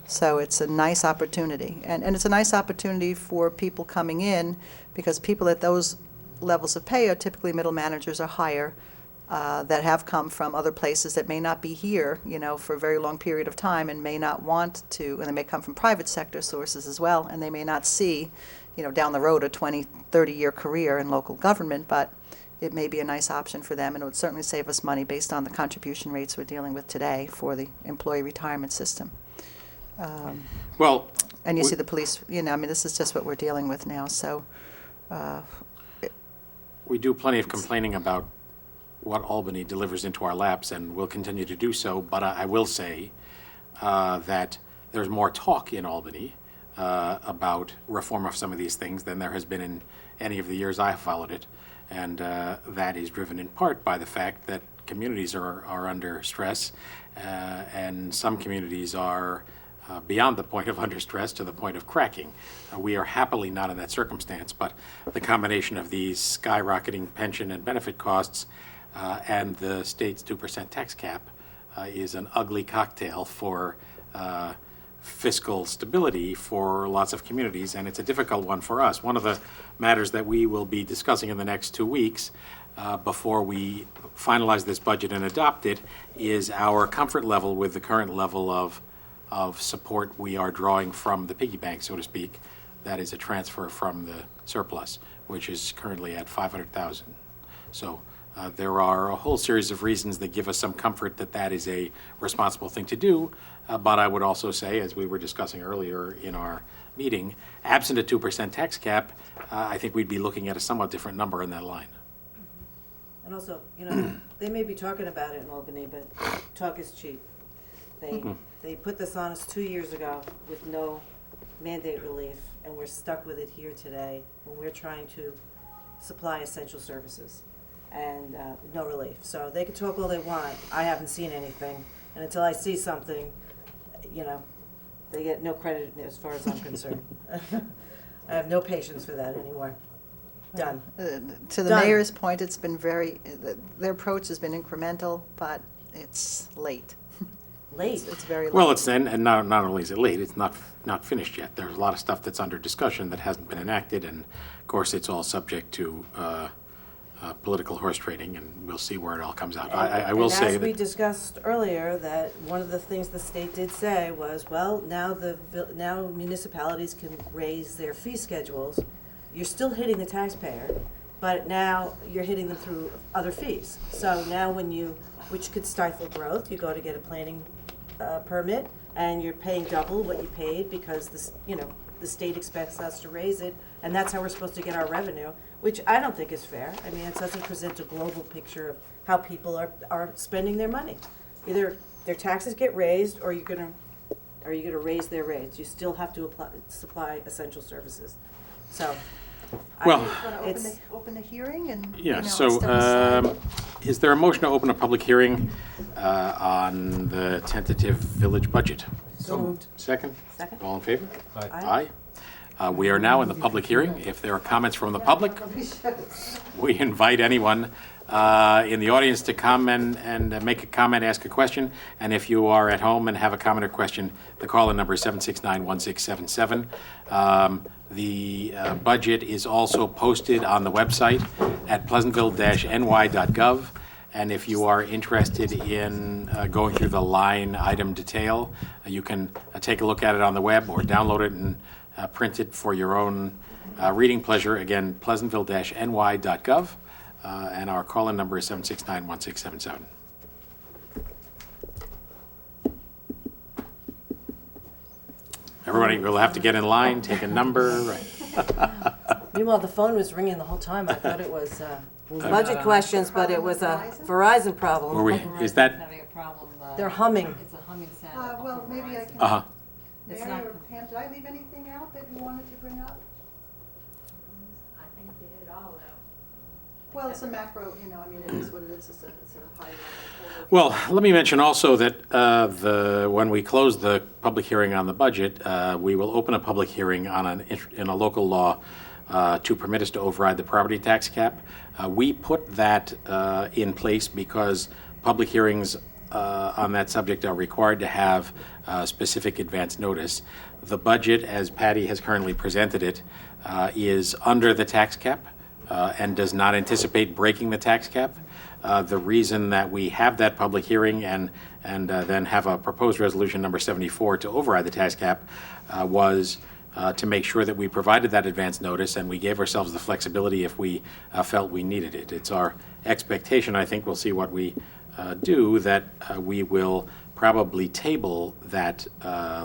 So it's a nice opportunity. And it's a nice opportunity for people coming in, because people at those levels of pay are typically middle managers or higher, that have come from other places that may not be here, for a very long period of time, and may not want to, and they may come from private sector sources as well, and they may not see, down the road a 20, 30-year career in local government, but it may be a nice option for them, and it would certainly save us money based on the contribution rates we're dealing with today for the employee retirement system. Well, And you we- see the police, this is just what we're dealing with now, so, we do plenty of complaining about what Albany delivers into our laps, and will continue to do so, but I will say that there's more talk in Albany about reform of some of these things than there has been in any of the years I've followed it. And that is driven in part by the fact that communities are under stress, and some communities are beyond the point of under stress to the point of cracking. We are happily not in that circumstance, but the combination of these skyrocketing pension and benefit costs and the state's 2% tax cap is an ugly cocktail for fiscal stability for lots of communities, and it's a difficult one for us. One of the matters that we will be discussing in the next 2 weeks before we finalize this budget and adopt it is our comfort level with the current level of support we are drawing from the piggy bank, so to speak. That is a transfer from the surplus, which is currently at $500,000. So there are a whole series of reasons that give us some comfort that that is a responsible thing to do. But I would also say, as we were discussing earlier in our meeting, absent a 2% tax cap, I think we'd be looking at a somewhat different number in that line. And also, they may be talking about it in Albany, but talk is cheap. They put this on us 2 years ago with no mandate relief, and we're stuck with it here today when we're trying to supply essential services and no relief. So they can talk all they want. I haven't seen anything, and until I see something, they get no credit as far as I'm concerned. I have no patience for that anymore. Done. To the Done. mayor's point, it's been their approach has been incremental, but it's late. Late. It's very late. Well, it's and not only is it late, it's not finished yet. There's a lot of stuff that's under discussion that hasn't been enacted, and of course, it's all subject to political horse trading, and we'll see where it all comes out. I will say And as we that discussed earlier, that one of the things the state did say was, well, now now municipalities can raise their fee schedules. You're still hitting the taxpayer, but now you're hitting them through other fees. So now which could stifle growth, you go to get a planning permit, and you're paying double what you paid because the state expects us to raise it, and that's how we're supposed to get our revenue, which I don't think is fair. I mean, it doesn't present a global picture of how people are spending their money. Either their taxes get raised, or you're gonna raise their rates. You still have to supply essential services. So, Well- it's, Open the hearing and, Yeah, I so step aside. is there a motion to open a public hearing on the tentative village budget? So moved. Second? Second. All in favor? Aye. We are now in the public hearing. If there are comments from the public, we invite anyone in the audience to come and make a comment, ask a question. And if you are at home and have a comment or question, the call-in number is 769-1677. The budget is also posted on the website at pleasantville-ny.gov. And if you are interested in going through the line item detail, you can take a look at it on the web or download it and print it for your own reading pleasure. Again, pleasantville-ny.gov. And our call-in number is 769-1677. Everybody will have to get in line, take a number. Right. Meanwhile, the phone was ringing the whole time. I thought it was budget questions, but it was a Verizon problem. Were we, is that, Having a problem. They're humming. It's a humming sound. Well, maybe I can. uh-huh. It's Mary not, or Pam, did I leave anything out that you wanted to bring up? I think you did all Well, it's a macro, I mean, it is what it is, it's a high level. Well, let me mention also that when we close the public hearing on the budget, we will open a public hearing in a local law to permit us to override the property tax cap. We put that in place because public hearings on that subject are required to have specific advance notice. The budget, as Patty has currently presented it, is under the tax cap and does not anticipate breaking the tax cap. The reason that we have that public hearing and then have a proposed resolution number 74 to override the tax cap was to make sure that we provided that advance notice and we gave ourselves the flexibility if we felt we needed it. It's our expectation, I think we'll see what we do, that we will probably table that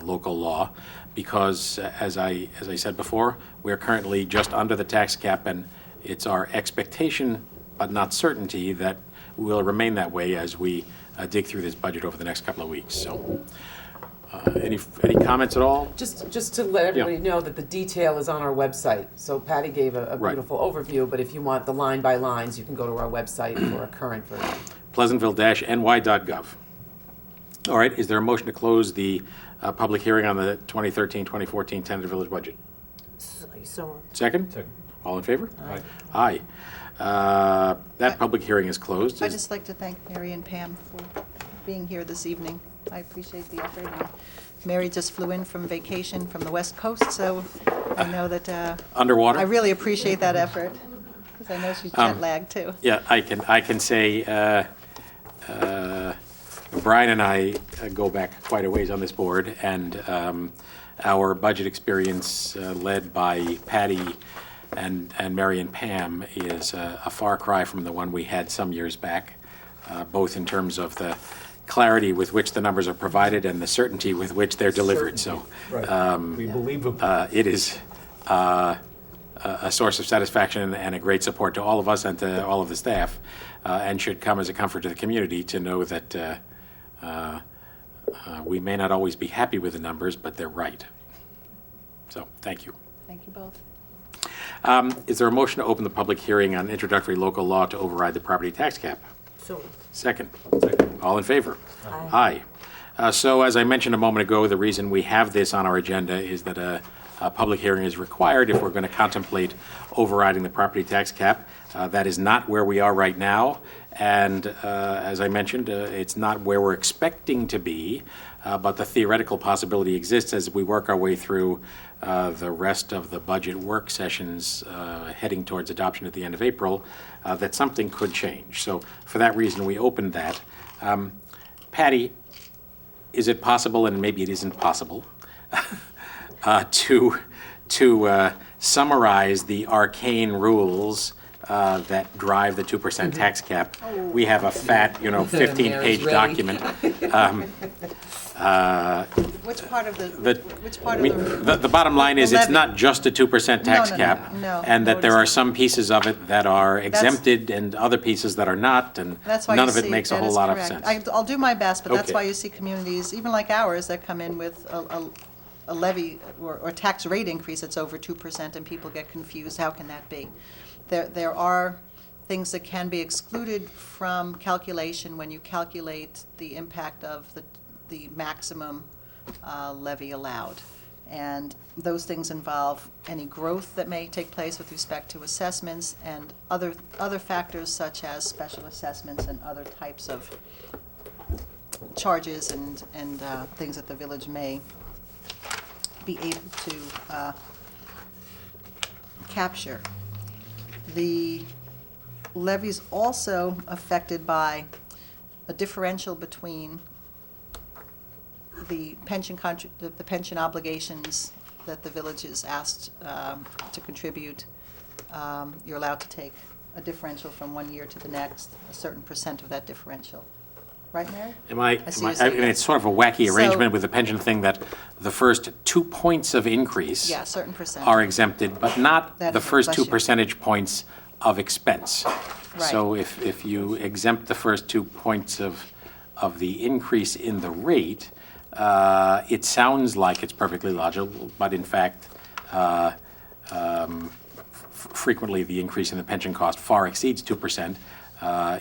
local law because, as I said before, we're currently just under the tax cap, and it's our expectation, but not certainty, that will remain that way as we dig through this budget over the next couple of weeks. So, any comments at all? Just to let everybody know that the detail is on our website. So Patty gave a Right. beautiful overview, but if you want the line by lines, you can go to our website for a current version. Pleasantville-ny.gov. All right, is there a motion to close the public hearing on the 2013-2014 tentative village budget? So, Second? Second. All in favor? Aye. Aye. That public hearing is closed. I'd just like to thank Mary and Pam for being here this evening. I appreciate the effort. And Mary just flew in from vacation from the West Coast, so I know that Underwater? I really appreciate that effort, because I know she's jet lagged too. Yeah, I can say, Brian and I go back quite a ways on this board, and our budget experience, led by Patty and Mary and Pam, is a far cry from the one we had some years back, both in terms of the clarity with which the numbers are provided and the certainty with which they're delivered. So We believe it is a source of satisfaction and a great support to all of us and to all of the staff, and should come as a comfort to the community to know that we may not always be happy with the numbers, but they're right. So, thank you. Thank you both. Is there a motion to open the public hearing on introductory local law to override the property tax cap? so, Second. All in favor? Aye. So as I mentioned a moment ago, the reason we have this on our agenda is that a public hearing is required if we're going to contemplate overriding the property tax cap. That is not where we are right now, and as I mentioned, it's not where we're expecting to be, but the theoretical possibility exists as we work our way through the rest of the budget work sessions heading towards adoption at the end of April, that something could change. So for that reason, we opened that. Patty, is it possible, and maybe it isn't possible, to summarize the arcane rules that drive the 2% tax cap? We have a fat, 15-page document. Which part of The bottom line is, The it's levy. not just a 2% tax No, cap. no, And no, that it there are isn't. some pieces of it that are exempted and other pieces that are not, and That's why none you of it see- makes a that whole is lot of correct. sense. I'll do my best, but that's Okay. why you see communities, even like ours, that come in with a levy or tax rate increase that's over 2%, and people get confused. How can that be? There are things that can be excluded from calculation when you calculate the impact of the maximum levy allowed. And those things involve any growth that may take place with respect to assessments and other factors such as special assessments and other types of charges and things that the village may be able to capture. The levy's also affected by a differential between the the pension obligations that the village is asked to contribute. You're allowed to take a differential from one year to the next, a certain percent of that differential. Right, Mary? I mean, it's sort of a wacky So- arrangement with the pension thing, that the first 2 points of increase Yeah, a certain percent. are exempted, but not That the is a first 2 question. percentage points of expense. Right. So if you exempt the first 2 points of the increase in the rate, it sounds like it's perfectly logical, but in fact, frequently the increase in the pension cost far exceeds 2%,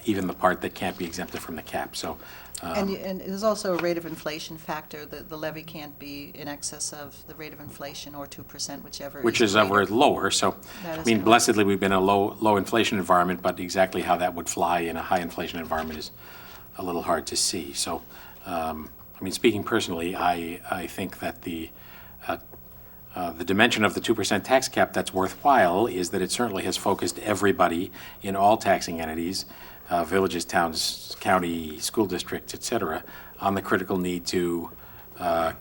even the part that can't be exempted from the cap. So, And there's also a rate of inflation factor. The levy can't be in excess of the rate of inflation or 2%, whichever which is is ever greater. lower. So, That I is mean, correct. blessedly, we've been in a low inflation environment, but exactly how that would fly in a high inflation environment is a little hard to see. So, I mean, speaking personally, I think that the dimension of the 2% tax cap that's worthwhile is that it certainly has focused everybody in all taxing entities, villages, towns, county, school districts, et cetera, on the critical need to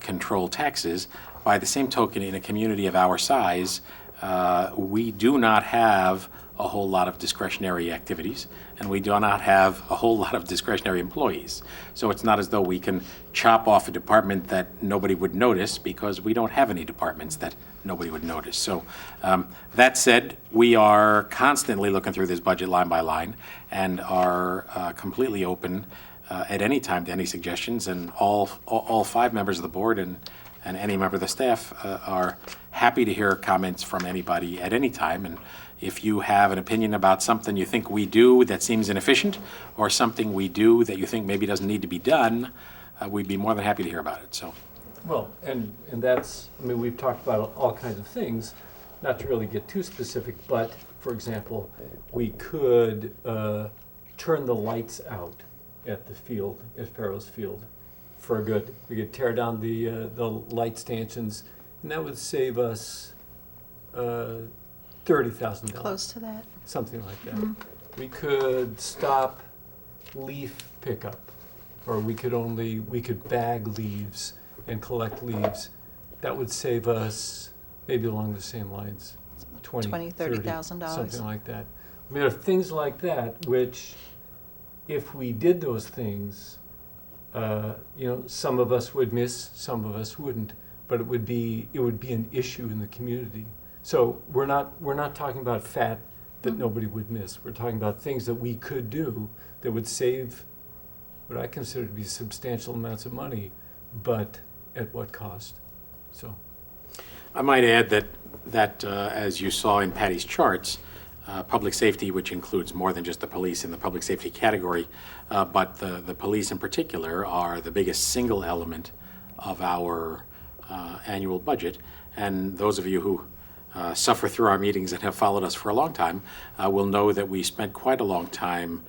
control taxes. By the same token, in a community of our size, we do not have a whole lot of discretionary activities, and we do not have a whole lot of discretionary employees. So it's not as though we can chop off a department that nobody would notice, because we don't have any departments that nobody would notice. So that said, we are constantly looking through this budget line by line and are completely open at any time to any suggestions, and all 5 members of the board and any member of the staff are happy to hear comments from anybody at any time. And if you have an opinion about something you think we do that seems inefficient, or something we do that you think maybe doesn't need to be done, we'd be more than happy to hear about it. So, Well, and that's, I mean, we've talked about all kinds of things, not to really get too specific, but, for example, we could turn the lights out at the field, at Farrow's Field, for good. We could tear down the light stanchions, and that would save us $30,000. Close to that. Something like that. We could stop leaf pickup, or we could bag leaves and collect leaves. That would save us, maybe along the same lines, $20,000, $30,000. something like that. I mean, there are things like that which, if we did those things, some of us would miss, some of us wouldn't, but it would be an issue in the community. So we're not talking about fat that nobody would miss. We're talking about things that we could do that would save what I consider to be substantial amounts of money, but at what cost? So. I might add that as you saw in Patty's charts, public safety, which includes more than just the police in the public safety category, but the police in particular are the biggest single element of our annual budget. And those of you who suffer through our meetings and have followed us for a long time will know that we spent quite a long time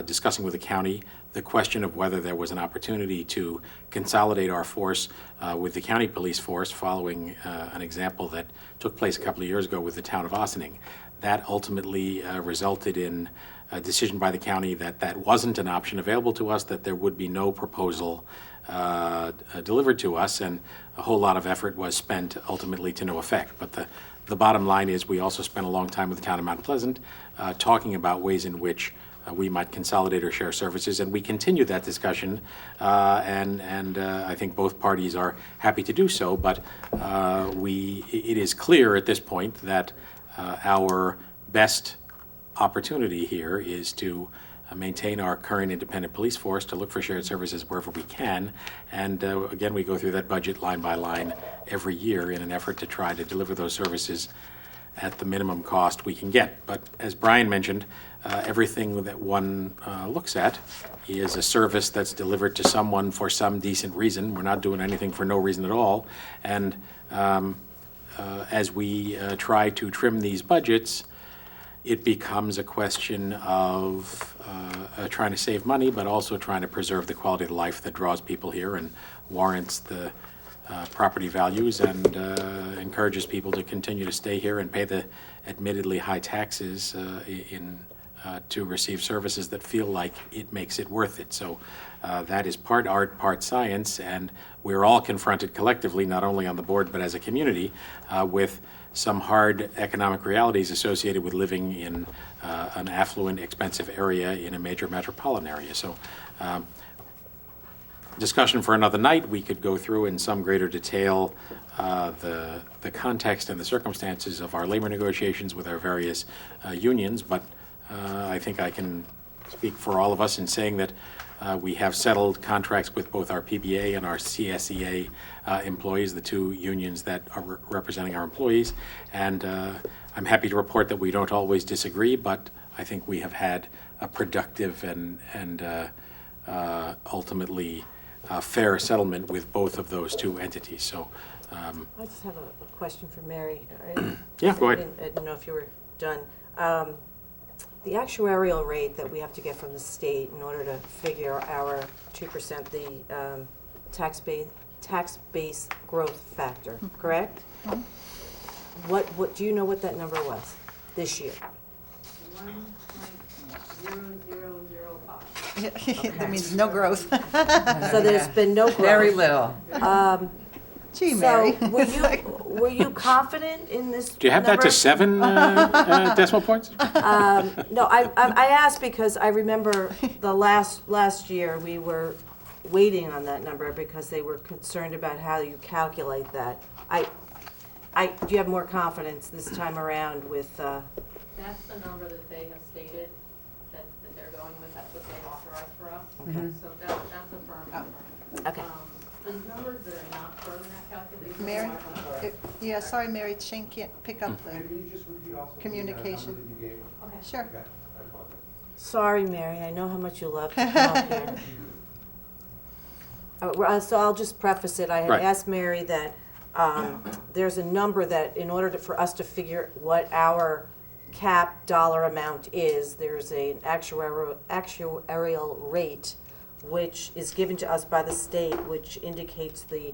discussing with the county the question of whether there was an opportunity to consolidate our force with the county police force, following an example that took place a couple of years ago with the town of Ossining. That ultimately resulted in a decision by the county that wasn't an option available to us, that there would be no proposal delivered to us, and a whole lot of effort was spent ultimately to no effect. But the bottom line is, we also spent a long time with the town of Mount Pleasant talking about ways in which we might consolidate or share services, and we continue that discussion, and I think both parties are happy to do so. But it is clear at this point that our best opportunity here is to maintain our current independent police force, to look for shared services wherever we can. And again, we go through that budget line by line every year in an effort to try to deliver those services at the minimum cost we can get. But as Brian mentioned, everything that one looks at is a service that's delivered to someone for some decent reason. We're not doing anything for no reason at all. And as we try to trim these budgets, it becomes a question of trying to save money, but also trying to preserve the quality of life that draws people here and warrants the property values, and encourages people to continue to stay here and pay the admittedly high taxes to receive services that feel like it makes it worth it. So that is part art, part science, and we're all confronted collectively, not only on the board but as a community, with some hard economic realities associated with living in an affluent, expensive area in a major metropolitan area. So discussion for another night. We could go through in some greater detail the context and the circumstances of our labor negotiations with our various unions, but I think I can speak for all of us in saying that we have settled contracts with both our PBA and our CSEA employees, the two unions that are representing our employees. And I'm happy to report that we don't always disagree, but I think we have had a productive and ultimately fair settlement with both of those two entities. So, I just have a question for Mary. yeah, go ahead. I didn't know if you were done. The actuarial rate that we have to get from the state in order to figure our 2%, the tax base growth factor, correct? What do you know what that number was this year? 1.0005. That means no growth. So there's been no growth. Very little. Gee, Mary. So were you confident in this? Do you have that number? to 7 decimal points? No, I asked because I remember the last year we were waiting on that number because they were concerned about how you calculate that. Do you have more confidence this time around with? That's the number that they have stated that they're going with, that's what they've authorized for us. So that's a firm number. Okay. The numbers that are not firm in that calculation. Mary? are not- Yeah, sorry, Mary, Shane can't pick up the, Can you just repeat also the Communication. number that you gave? Okay. sure. Okay, I apologize. Sorry, Mary. I know how much you love to come up here. So I'll just preface it. I had Right. asked Mary that there's a number that in order for us to figure what our cap dollar amount is, there's an actuarial rate which is given to us by the state, which indicates the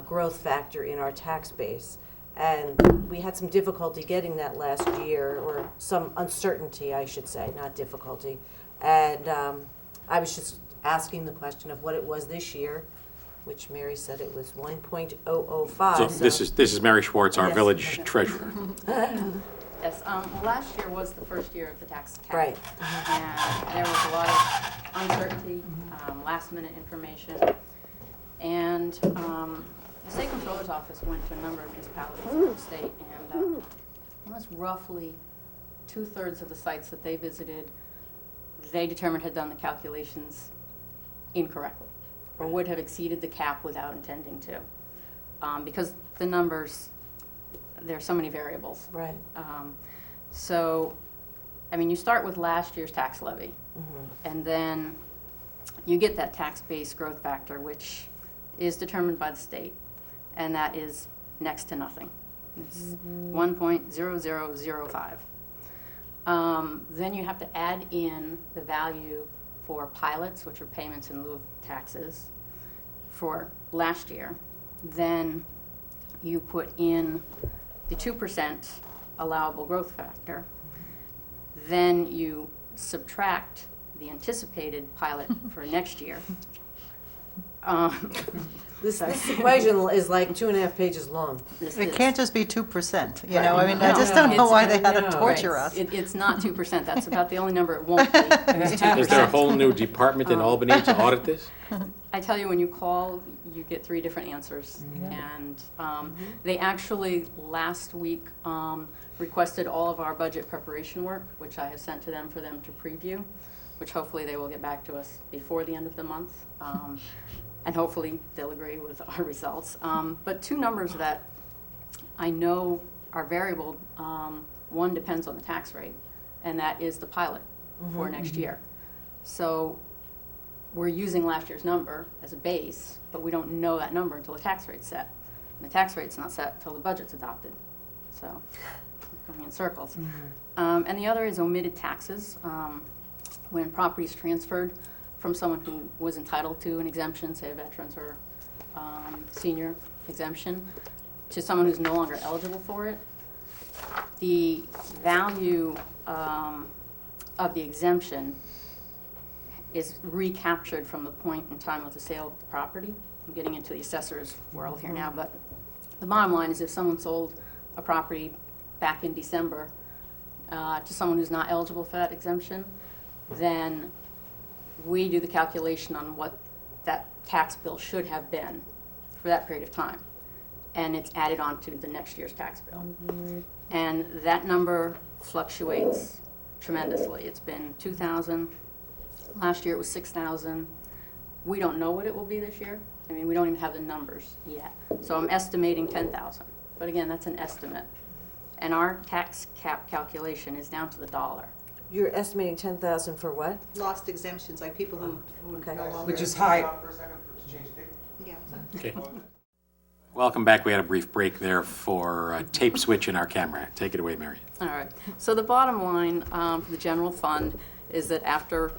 growth factor in our tax base. And we had some difficulty getting that last year, or some uncertainty, I should say, not difficulty. And I was just asking the question of what it was this year, which Mary said it was 1.005. So this is Mary Schwartz, our Yes. village treasurer. Yes, well, last year was the first year of the tax cap. Right. And there was a lot of uncertainty, last minute information. And the state controller's office went to a number of municipalities in the state, and it was roughly 2/3 of the sites that they visited, they determined had done the calculations incorrectly, or would have exceeded the cap without intending to. Because the numbers, there are so many variables. Right. So, I mean, you start with last year's tax levy, and then you get that tax base growth factor, which is determined by the state, and that is next to nothing. It's 1.0005. Then you have to add in the value for pilots, which are payments in lieu of taxes, for last year. Then you put in the 2% allowable growth factor. Then you subtract the anticipated pilot for next year. This equation is like 2.5 pages long. It can't just be 2%, you know, I mean, I No, just don't know it's- why they had to no. torture Right. us. It's not 2%, that's about the only number it won't be. Is there a whole new department in Albany to audit this? I tell you, when you call, you get 3 different answers. And they actually, last week, requested all of our budget preparation work, which I have sent to them for them to preview, which hopefully they will get back to us before the end of the month. And hopefully they'll agree with our results. But 2 numbers that I know are variable, one depends on the tax rate, and that is the pilot for next year. So we're using last year's number as a base, but we don't know that number until the tax rate's set. And the tax rate's not set until the budget's adopted. So we're going in circles. And the other is omitted taxes. When property is transferred from someone who was entitled to an exemption, say veterans or senior exemption, to someone who's no longer eligible for it, the value of the exemption is recaptured from the point in time of the sale of the property. I'm getting into the assessor's world here now, but the bottom line is if someone sold a property back in December to someone who's not eligible for that exemption, then we do the calculation on what that tax bill should have been for that period of time. And it's added on to the next year's tax bill. And that number fluctuates tremendously. It's been $2,000, Last year it was 6,000. We don't know what it will be this year. I mean, we don't even have the numbers yet. So I'm estimating 10,000. But again, that's an estimate. And our tax cap calculation is down to the dollar. You're estimating 10,000 for what? Lost exemptions, like people who Okay. no longer. Which is high. Stop for a second to change tape. Yeah. Okay. Welcome back. We had a brief break there for a tape switch in our camera. Take it away, Mary. All right. So the bottom line for the general fund is that after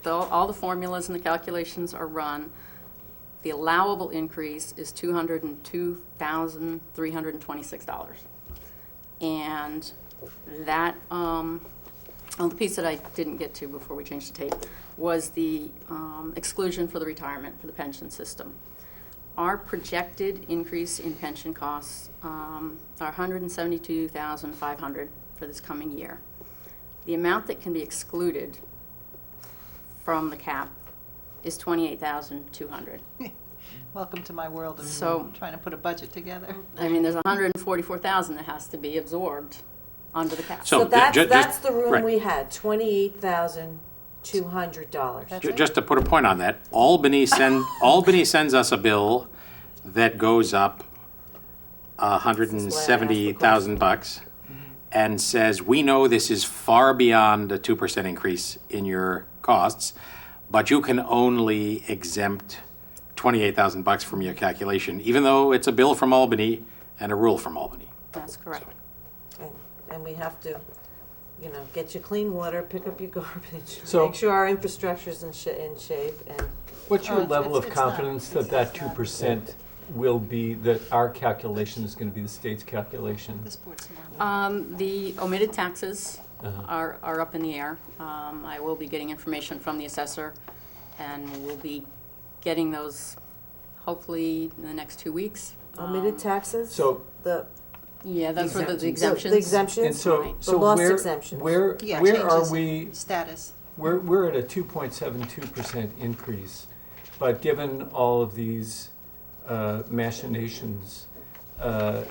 all the formulas and the calculations are run, the allowable increase is $202,326. And that, the piece that I didn't get to before we changed the tape was the exclusion for the retirement for the pension system. Our projected increase in pension costs are $172,500 for this coming year. The amount that can be excluded from the cap is $28,200. Welcome to my world of So- trying to put a budget together. I mean, there's $144,000 that has to be absorbed under the cap. So So that's, ju- that's just- the room right. we had, $28,200. That's Just to put a point on that, Albany sends us a bill that goes up $170,000 and says, we know this is far beyond a 2% increase in your costs, but you can only exempt $28,000 from your calculation, even though it's a bill from Albany and a rule from Albany. That's correct. And we have to, get your clean water, pick up your garbage, So- make sure our infrastructure's in shape, and What's your Oh, it's- level of it's not- confidence that that 2% will be, that our calculation is going to be the state's calculation? This board's tomorrow. The omitted taxes Uh-huh. are up in the air. I will be getting information from the assessor, and we'll be getting those hopefully in the next 2 weeks. omitted taxes? So, The Yeah, that's for the Exemptions. exemptions. The and exemptions? so, Right. The so lost where, exemptions. where, Yeah, where are changes we, Status. we're at a 2.72% increase, but given all of these machinations,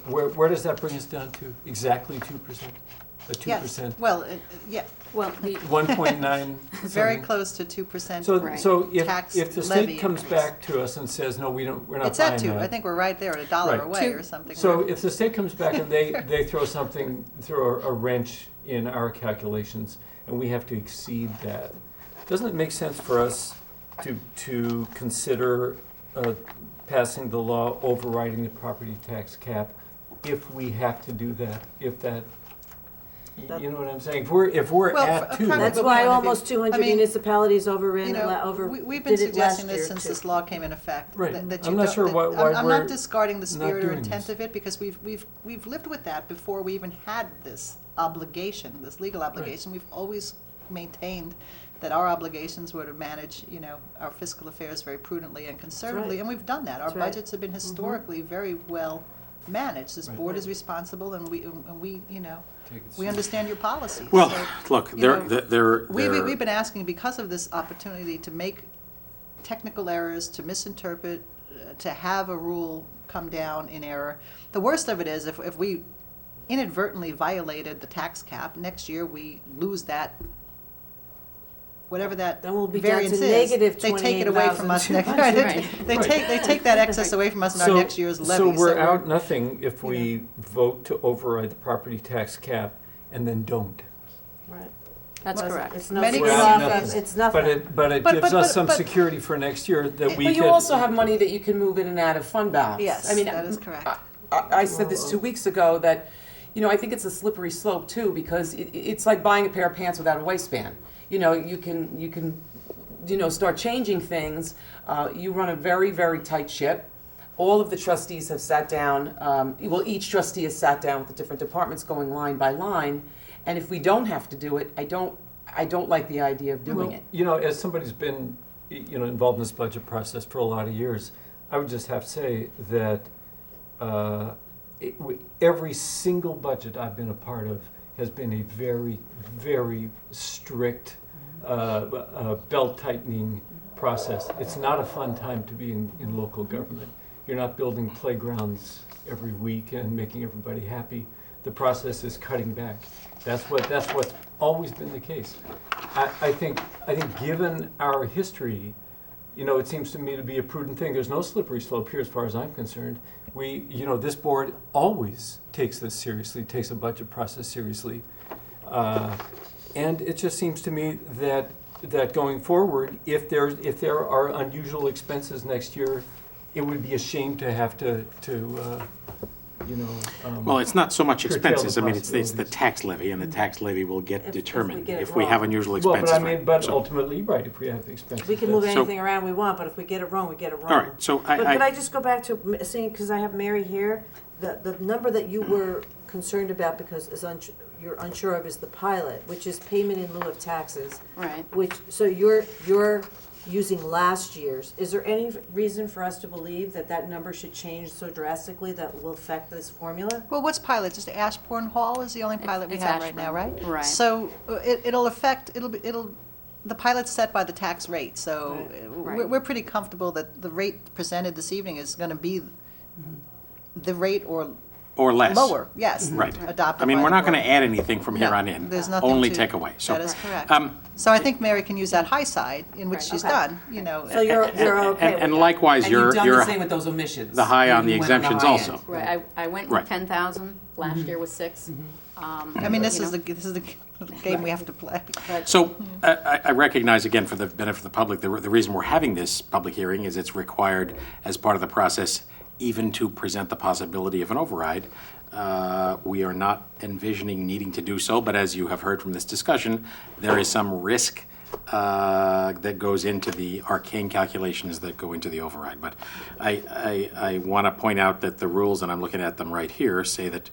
where does that bring us down to? Exactly 2%? A 2%? Yes, well, yeah, Well, the, 1.9? very something? close to 2%. So, Right. so Tax if the levy state comes increase. back to us and says, no, we're not buying that. It's at 2, I think we're right there at $1 Right. away Two. or something. So if the state comes back and they throw a wrench in our calculations, and we have to exceed that, doesn't it make sense for us to consider passing the law overriding the property tax cap if we have to do that, if that, you know what I'm saying? If we're Well, at for- 2. from That's the why point of view- almost 200 I mean, municipalities overran You it, know, we've been did it last suggesting this year, since too. this law came in effect. Right. that I'm you not don't- sure that- why I'm we're not discarding the not spirit or doing intent this. of it, because we've lived with that before we even had this obligation, this legal obligation. We've always maintained that our obligations were to manage, our fiscal affairs very prudently and conservatively, right. and we've done that. Our That's right. budgets have been historically very well managed. This Right. board is responsible, and we, Take it we understand your policies. Well, So, look, you know, there. We've been asking, because of this opportunity to make technical errors, to misinterpret, to have a rule come down in error. The worst of it is if we inadvertently violated the tax cap, next year we lose that, whatever that Then we'll be down to variance is. negative They take it away from us next, $28,200. they take that excess away from us in our next year's levy. So we're out nothing if we vote to override the property tax cap and then don't. Right. that's correct. It's Many nothing. We're out communities- nothing. It's nothing. But it But- gives but- us but- some but- security for next year that we But could. you also have money that you can move in and out of fund balance. Yes, I mean, that is correct. I said this 2 weeks ago, that, I think it's a slippery slope too, because it's like buying a pair of pants without a waistband. You can start changing things. You run a very, very tight ship. All of the trustees have sat down, each trustee has sat down with the different departments going line by line, and if we don't have to do it, I don't like the idea of doing Well, it. as somebody who's been, involved in this budget process for a lot of years, I would just have to say that every single budget I've been a part of has been a very, very strict, belt-tightening process. It's not a fun time to be in local government. You're not building playgrounds every week and making everybody happy. The process is cutting back. That's what's always been the case. I think given our history, it seems to me to be a prudent thing. There's no slippery slope here as far as I'm concerned. This board always takes this seriously, takes a budget process seriously. And it just seems to me that going forward, if there are unusual expenses next year, it would be a shame to have to Well, it's not so much curtail expenses. the I mean, it's the possibilities. tax levy, and the tax levy will get If we determined get it if we have wrong. unusual Well, expenses. but I mean, right. but So- ultimately, right, if we have the expenses. We can move that's- So- anything around we want, but if we get it wrong, we get it wrong. All right, so But could I just go back to seeing, because I have Mary here, the number that you were concerned about because you're unsure of is the pilot, which is payment in lieu of taxes. Right. So you're using last year's. Is there any reason for us to believe that number should change so drastically that will affect this formula? Well, what's pilot? Just Ashbourne Hall is the only pilot we It's have right now, right? Ashbourne, right. So the pilot's set by the tax rate, so Right. we're pretty comfortable that the rate presented this evening is going to be the rate or less. lower, yes. Right. Adopted I mean, by we're the not going to board. add anything from here No, on in. there's nothing Only to- take away. So, That is correct. um, So I think Mary can use that high side, in which Right. she's Okay. done, So you're okay with and that? likewise, And you've you're done the same with those omissions. the high on the You went the exemptions high also. end. Right, I went Right. with 10,000, last year was 6. I mean, this you is know. the game we have to play. But So I recognize, again, for the benefit of the public, the reason we're having this public hearing is it's required as part of the process even to present the possibility of an override. We are not envisioning needing to do so, but as you have heard from this discussion, there is some risk that goes into the arcane calculations that go into the override. But I want to point out that the rules, and I'm looking at them right here, say that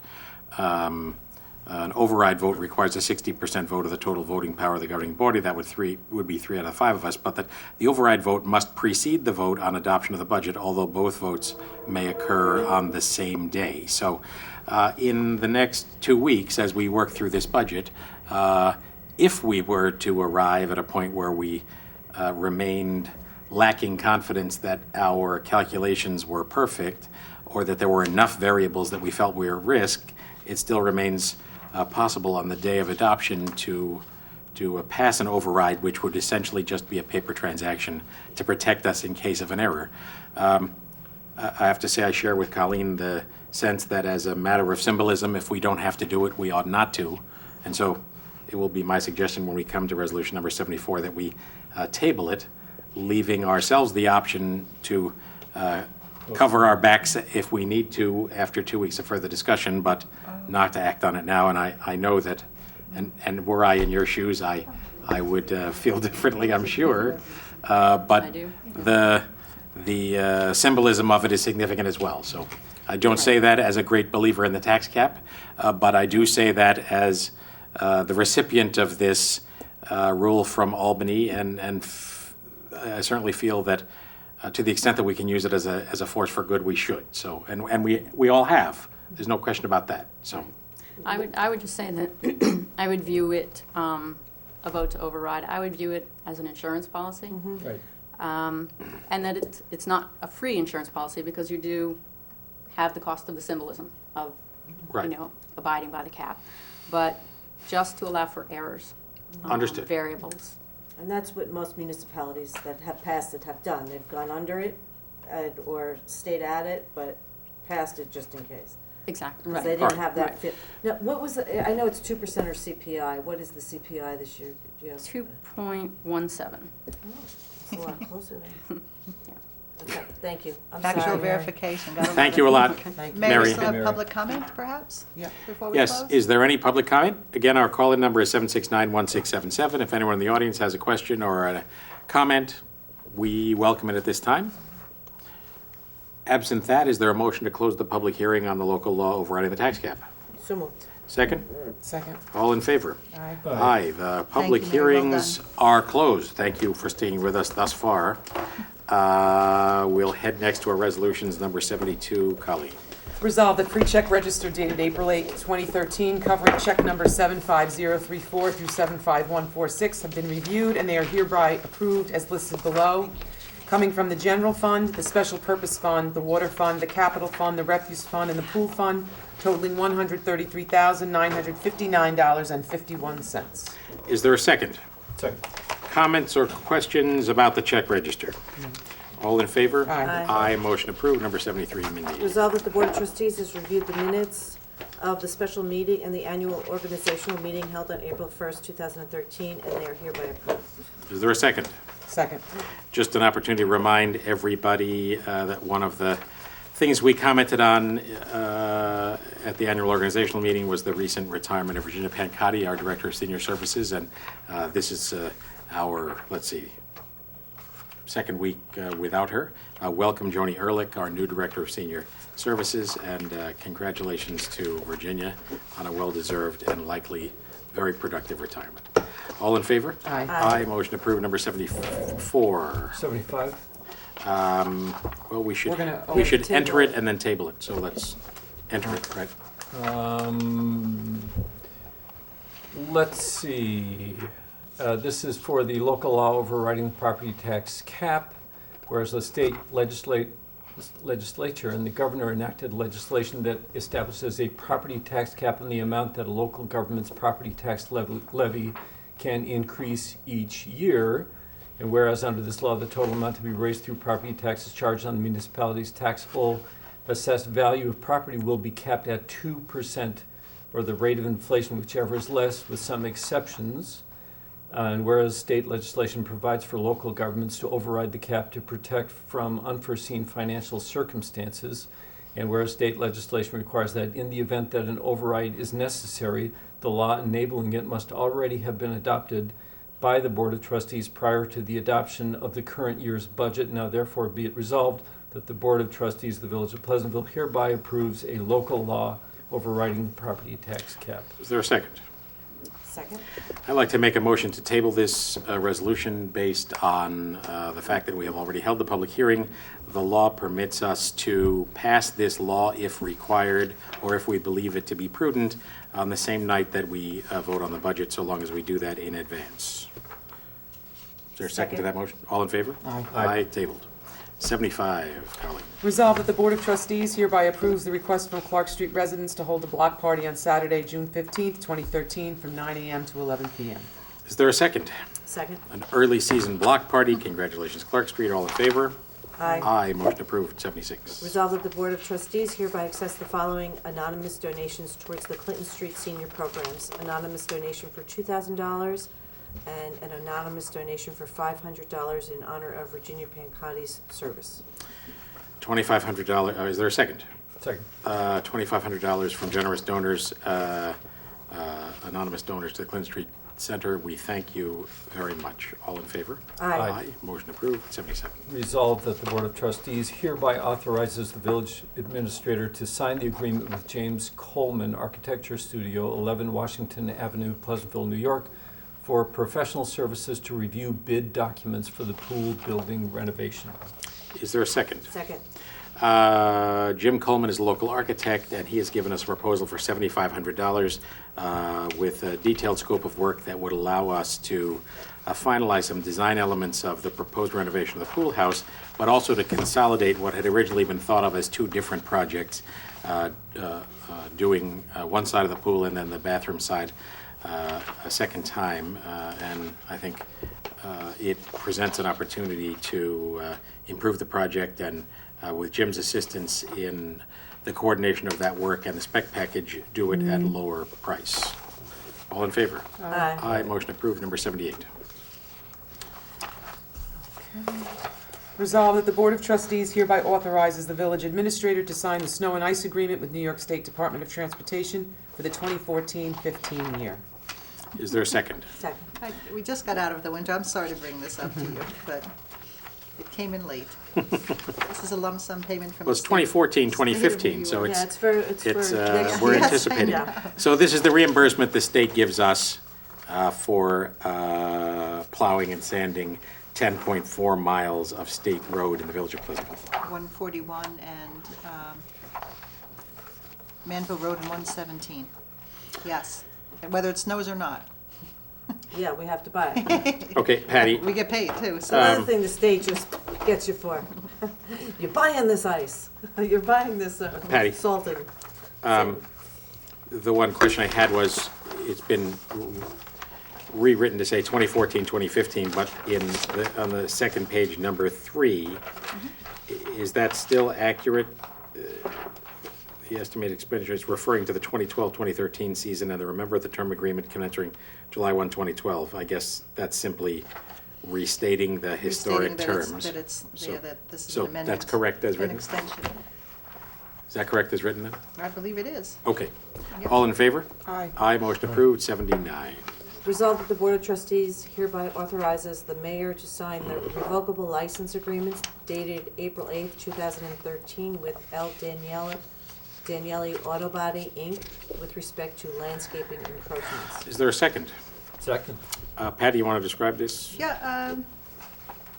an override vote requires a 60% vote of the total voting power of the governing body. That would be 3 out of 5 of us, but that the override vote must precede the vote on adoption of the budget, although both votes may occur on the same day. So in the next 2 weeks, as we work through this budget, if we were to arrive at a point where we remained lacking confidence that our calculations were perfect, or that there were enough variables that we felt we were at risk, it still remains possible on the day of adoption to pass an override, which would essentially just be a paper transaction to protect us in case of an error. I have to say I share with Colleen the sense that as a matter of symbolism, if we don't have to do it, we ought not to. And so it will be my suggestion when we come to resolution number 74 that we table it, leaving ourselves the option to cover our backs if we need to after 2 weeks of further discussion, but not to act on it now. And I know that, and were I in your shoes, I would feel differently, I'm sure. But I do. the symbolism of it is significant as well. So I don't say that as a great believer in the tax cap, but I do say that as the recipient of this rule from Albany, and I certainly feel that to the extent that we can use it as a force for good, we should. So, and we all have. There's no question about that. So, I would just say that I would view it, a vote to override, I would view it as an insurance policy. Right. And that it's not a free insurance policy because you do have the cost of the symbolism of, Right. abiding by the cap. But just to allow for errors. Understood. Variables. And that's what most municipalities that have passed it have done. They've gone under it or stayed at it, but passed it just in case. Exactly, Because they right. didn't have that Right. fit. Now, what was I know it's 2% or CPI. What is the CPI this year? Do you have? 2.17. It's a lot closer than. Okay, thank you. I'm Actual sorry, Mary. verification. Gotta thank love you a it. lot. Thank you. Mary, Mary. we still have Mary. public comment, perhaps? Yeah. Before we Yes, close? is there any public comment? Again, our call-in number is 769-1677. If anyone in the audience has a question or a comment, we welcome it at this time. Absent that, is there a motion to close the public hearing on the local law overriding the tax cap? So moved. Second? Second. All in favor? Aye. Aye, the public you, Mary. Well hearings are closed. Thank you for staying with us thus far. We'll head next to our resolutions, number 72. Colleen. Resolved that free check register dated April 8, 2013, covering check number 75034 through 75146 have been reviewed, and they are hereby approved as listed below. Coming from the general fund, the special purpose fund, the water fund, the capital fund, the refuse fund, and the pool fund, totaling $133,959.51. Is there a second? Second. Comments or questions about the check register? All in favor? Aye. Aye, motion approved. Number 73, Mindy. Resolved that the Board of Trustees has reviewed the minutes of the special meeting and the annual organizational meeting held on April 1st, 2013, and they are hereby approved. Is there a second? Second. Just an opportunity to remind everybody that one of the things we commented on at the annual organizational meeting was the recent retirement of Virginia Pancotti, our Director of Senior Services, and this is our, let's see, second week without her. Welcome Joni Ehrlich, our new Director of Senior Services, and congratulations to Virginia on a well-deserved and likely very productive retirement. All in favor? Aye. Aye, motion approved. Number 74. 75? Well, we should, We're gonna we should table enter it it. and then table it, so let's enter it, right? Let's see. This is for the local law overriding the property tax cap, whereas the state legislature and the governor enacted legislation that establishes a property tax cap on the amount that a local government's property tax levy can increase each year. And whereas under this law, the total amount to be raised through property taxes charged on the municipality's taxable assessed value of property will be capped at 2%, or the rate of inflation, whichever is less, with some exceptions. And whereas state legislation provides for local governments to override the cap to protect from unforeseen financial circumstances, and whereas state legislation requires that in the event that an override is necessary, the law enabling it must already have been adopted by the Board of Trustees prior to the adoption of the current year's budget. Now therefore be it resolved that the Board of Trustees of the Village of Pleasantville hereby approves a local law overriding the property tax cap. Is there a second? Second? I'd like to make a motion to table this resolution based on the fact that we have already held the public hearing. The law permits us to pass this law if required, or if we believe it to be prudent, on the same night that we vote on the budget, so long as we do that in advance. Is there a second to that motion? All in favor? Aye. Aye, tabled. 75, Colleen. Resolved that the Board of Trustees hereby approves the request from Clark Street residents to hold a block party on Saturday, June 15th, 2013, from 9 a.m. to 11 p.m. Is there a second? Second? An early season block party. Congratulations, Clark Street. All in favor? Aye. Aye, motion approved. 76. Resolved that the Board of Trustees hereby accepts the following anonymous donations towards the Clinton Street Senior Programs. Anonymous donation for $2,000 and an anonymous donation for $500 in honor of Virginia Pancotti's service. $2,500. Is there a second? Second. $2,500 from generous donors, anonymous donors to the Clinton Street Center. We thank you very much. All in favor? Aye. Motion approved. 77. Resolved that the Board of Trustees hereby authorizes the village administrator to sign the agreement with James Coleman Architecture Studio, 11 Washington Avenue, Pleasantville, New York, for professional services to review bid documents for the pool building renovation. Is there a second? Second? Jim Coleman is a local architect, and he has given us a proposal for $7,500 with a detailed scope of work that would allow us to finalize some design elements of the proposed renovation of the pool house, but also to consolidate what had originally been thought of as two different projects, doing one side of the pool and then the bathroom side a second time. And I think it presents an opportunity to improve the project, and with Jim's assistance in the coordination of that work and the spec package, do it at a lower price. All in favor? Aye. Aye, motion approved. Number 78. Resolved that the Board of Trustees hereby authorizes the village administrator to sign the snow and ice agreement with New York State Department of Transportation for the 2014-15 year. Is there a second? Second. We just got out of the winter. I'm sorry to bring this up to you, but it came in late. This is a lump sum payment from Well, the it's state. 2014, State of 2015, New so York. Yeah, it's, it's for next we're year. Yes, I anticipating. know. So this is the reimbursement the state gives us for plowing and sanding 10.4 miles of state road in the village of Pleasantville. 141 and Manville Road and 117. Yes, whether it snows or not. Yeah, we have to buy it. Okay, Patty, We get paid too, so. Another thing the state just gets you for. You're buying this ice. You're buying this Patty. salting. the one question I had was, it's been rewritten to say 2014, 2015, but on the second page, number 3, is that still accurate? The estimated expenditure is referring to the 2012, 2013 season and the remember of the term agreement commencing July 1, 2012. I guess that's simply restating the historic terms. That it's, So- yeah, that this is so an amendment. that's correct as An written? extension. Is that correct as written then? I believe it is. Okay. Yep. All in favor? Aye. Aye, motion approved, 79. Resolved that the Board of Trustees hereby authorizes the mayor to sign the revocable license agreements dated April 8th, 2013 with L. Daniele Auto Body, Inc. with respect to landscaping encroachments. Is there a second? Second. Patty, you want to describe this? Yeah,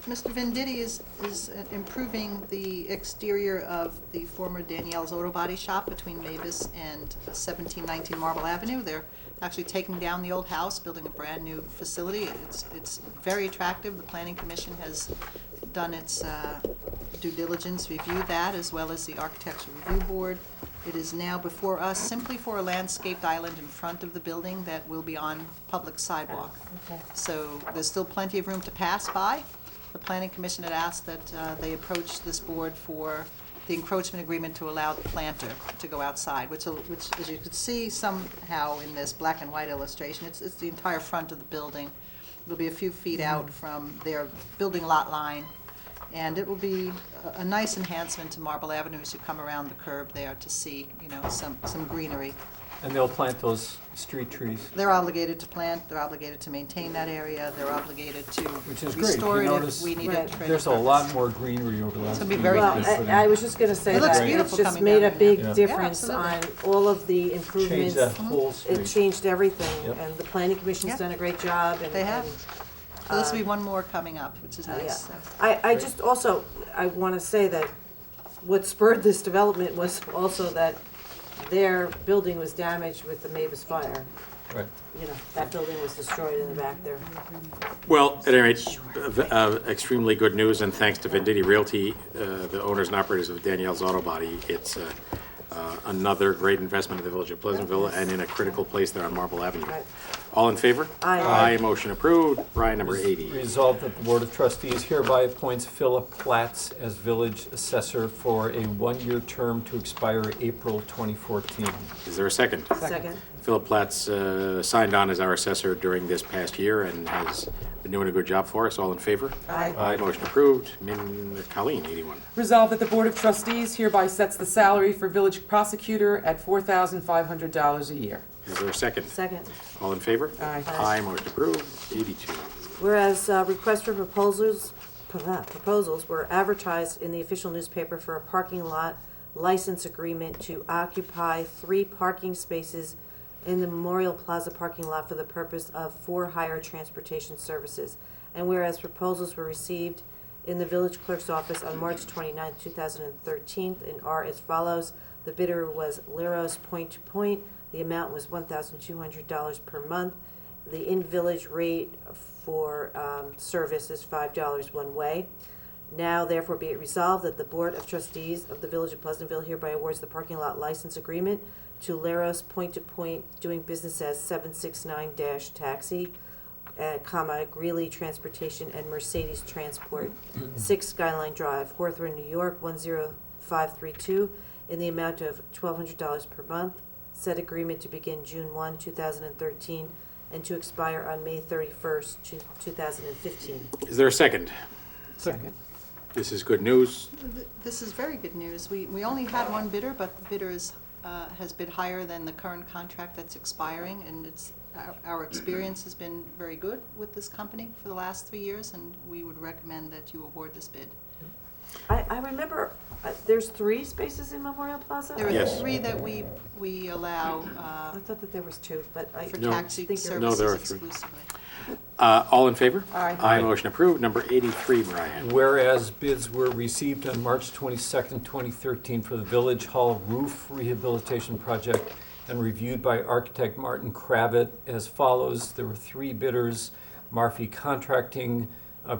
Mr. Venditti is improving the exterior of the former Danielle's Auto Body Shop between Mavis and 1719 Marble Avenue. They're actually taking down the old house, building a brand-new facility. It's very attractive. The Planning Commission has done its due diligence, reviewed that, as well as the Architecture Review Board. It is now before us simply for a landscaped island in front of the building that will be on public sidewalk. Okay. So there's still plenty of room to pass by. The Planning Commission had asked that they approach this board for the encroachment agreement to allow the planter to go outside, which, as you could see somehow in this black and white illustration, it's the entire front of the building. It'll be a few feet out from their building lot line, and it will be a nice enhancement to Marble Avenue as you come around the curve there to see, some greenery. And they'll plant those street trees, They're obligated to plant, they're obligated to maintain that area, they're obligated to which is great. restore You it if notice we need Right. it for any there's a purpose. lot more greenery over the last gonna be few very years. Well, they put in. I was just gonna say It looks that. beautiful It's just coming made down a big there. difference Yeah, on absolutely. all of the Change improvements. that whole street. It changed everything, Yep. and the planning commission's Yep. done a great job. They have. and, So this will be one more coming up, which is yeah. nice. so. I just also, I wanna say that what spurred this development was also that their building was damaged with the Mavis fire. Right. That building was destroyed in the back there. Well, at any rate, extremely good news, and thanks to Venditti Realty, the owners and operators of Danielle's Auto Body. It's another great investment in the village of Pleasantville and in a critical place there on Marble Avenue. Right. All in favor? Aye. Aye, motion approved. Brian, number 80. Resolved that the Board of Trustees hereby appoints Philip Platts as village assessor for a one-year term to expire April 2014. Is there a second? Second. Philip Platts signed on as our assessor during this past year and has been doing a good job for us. All in favor? Aye. Aye, motion approved. Colleen, 81. Resolved that the Board of Trustees hereby sets the salary for village prosecutor at $4,500 a year. Is there a second? Second. All in favor? Aye. Aye, motion approved. 82. Whereas requests for proposals were advertised in the official newspaper for a parking lot license agreement to occupy 3 parking spaces in the Memorial Plaza parking lot for the purpose of for-hire transportation services. And whereas proposals were received in the village clerk's office on March 29, 2013, and are as follows. The bidder was Leros Point to Point. The amount was $1,200 per month. The in-village rate for service is $5 one way. Now therefore be it resolved that the Board of Trustees of the Village of Pleasantville hereby awards the parking lot license agreement to Leros Point to Point doing business as 769-Taxi, Greeley Transportation and Mercedes Transport, 6 Skyline Drive, Hawthorne, New York, 10532, in the amount of $1,200 per month. Said agreement to begin June 1, 2013, and to expire on May 31st, 2015. Is there a second? Second. This is good news. This is very good news. We only had one bidder, but the bidder has bid higher than the current contract that's expiring, and our experience has been very good with this company for the last 3 years, and we would recommend that you award this bid. I remember, there's 3 spaces in Memorial Plaza? There are Yes. 3 that we allow I thought that there was 2, but I. for No. taxi think there- No, there are services 3. exclusively. All in favor? Aye. Aye, motion approved. Number 83, Brian. Whereas bids were received on March 22nd, 2013 for the Village Hall Roof Rehabilitation Project and reviewed by architect Martin Kravitz as follows. There were 3 bidders: Murphy Contracting,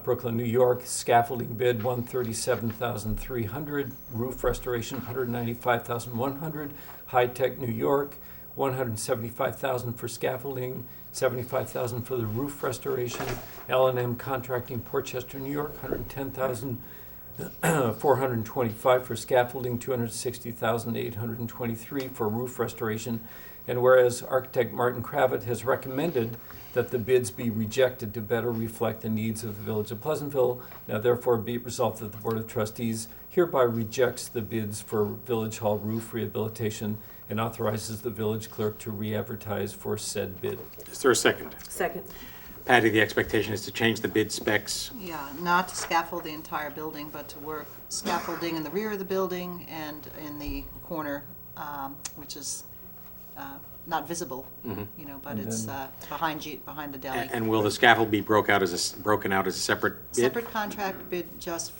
Brooklyn, New York, scaffolding bid $137,300, roof restoration $195,100, High Tech New York $175,000 for scaffolding, $75,000 for the roof restoration. L&M Contracting, Portchester, New York, $110,425 for scaffolding, $260,823 for roof restoration. And whereas architect Martin Kravitz has recommended that the bids be rejected to better reflect the needs of the Village of Pleasantville, now therefore be it resolved that the Board of Trustees hereby rejects the bids for Village Hall roof rehabilitation and authorizes the village clerk to re-advertise for said bid. Is there a second? Second. Patty, the expectation is to change the bid specs. Yeah, not to scaffold the entire building, but to work scaffolding in the rear of the building and in the corner, which is not visible, you know, but And it's then- behind the deli. And will the scaffold be broken out as a separate bid? Separate contract bid, just,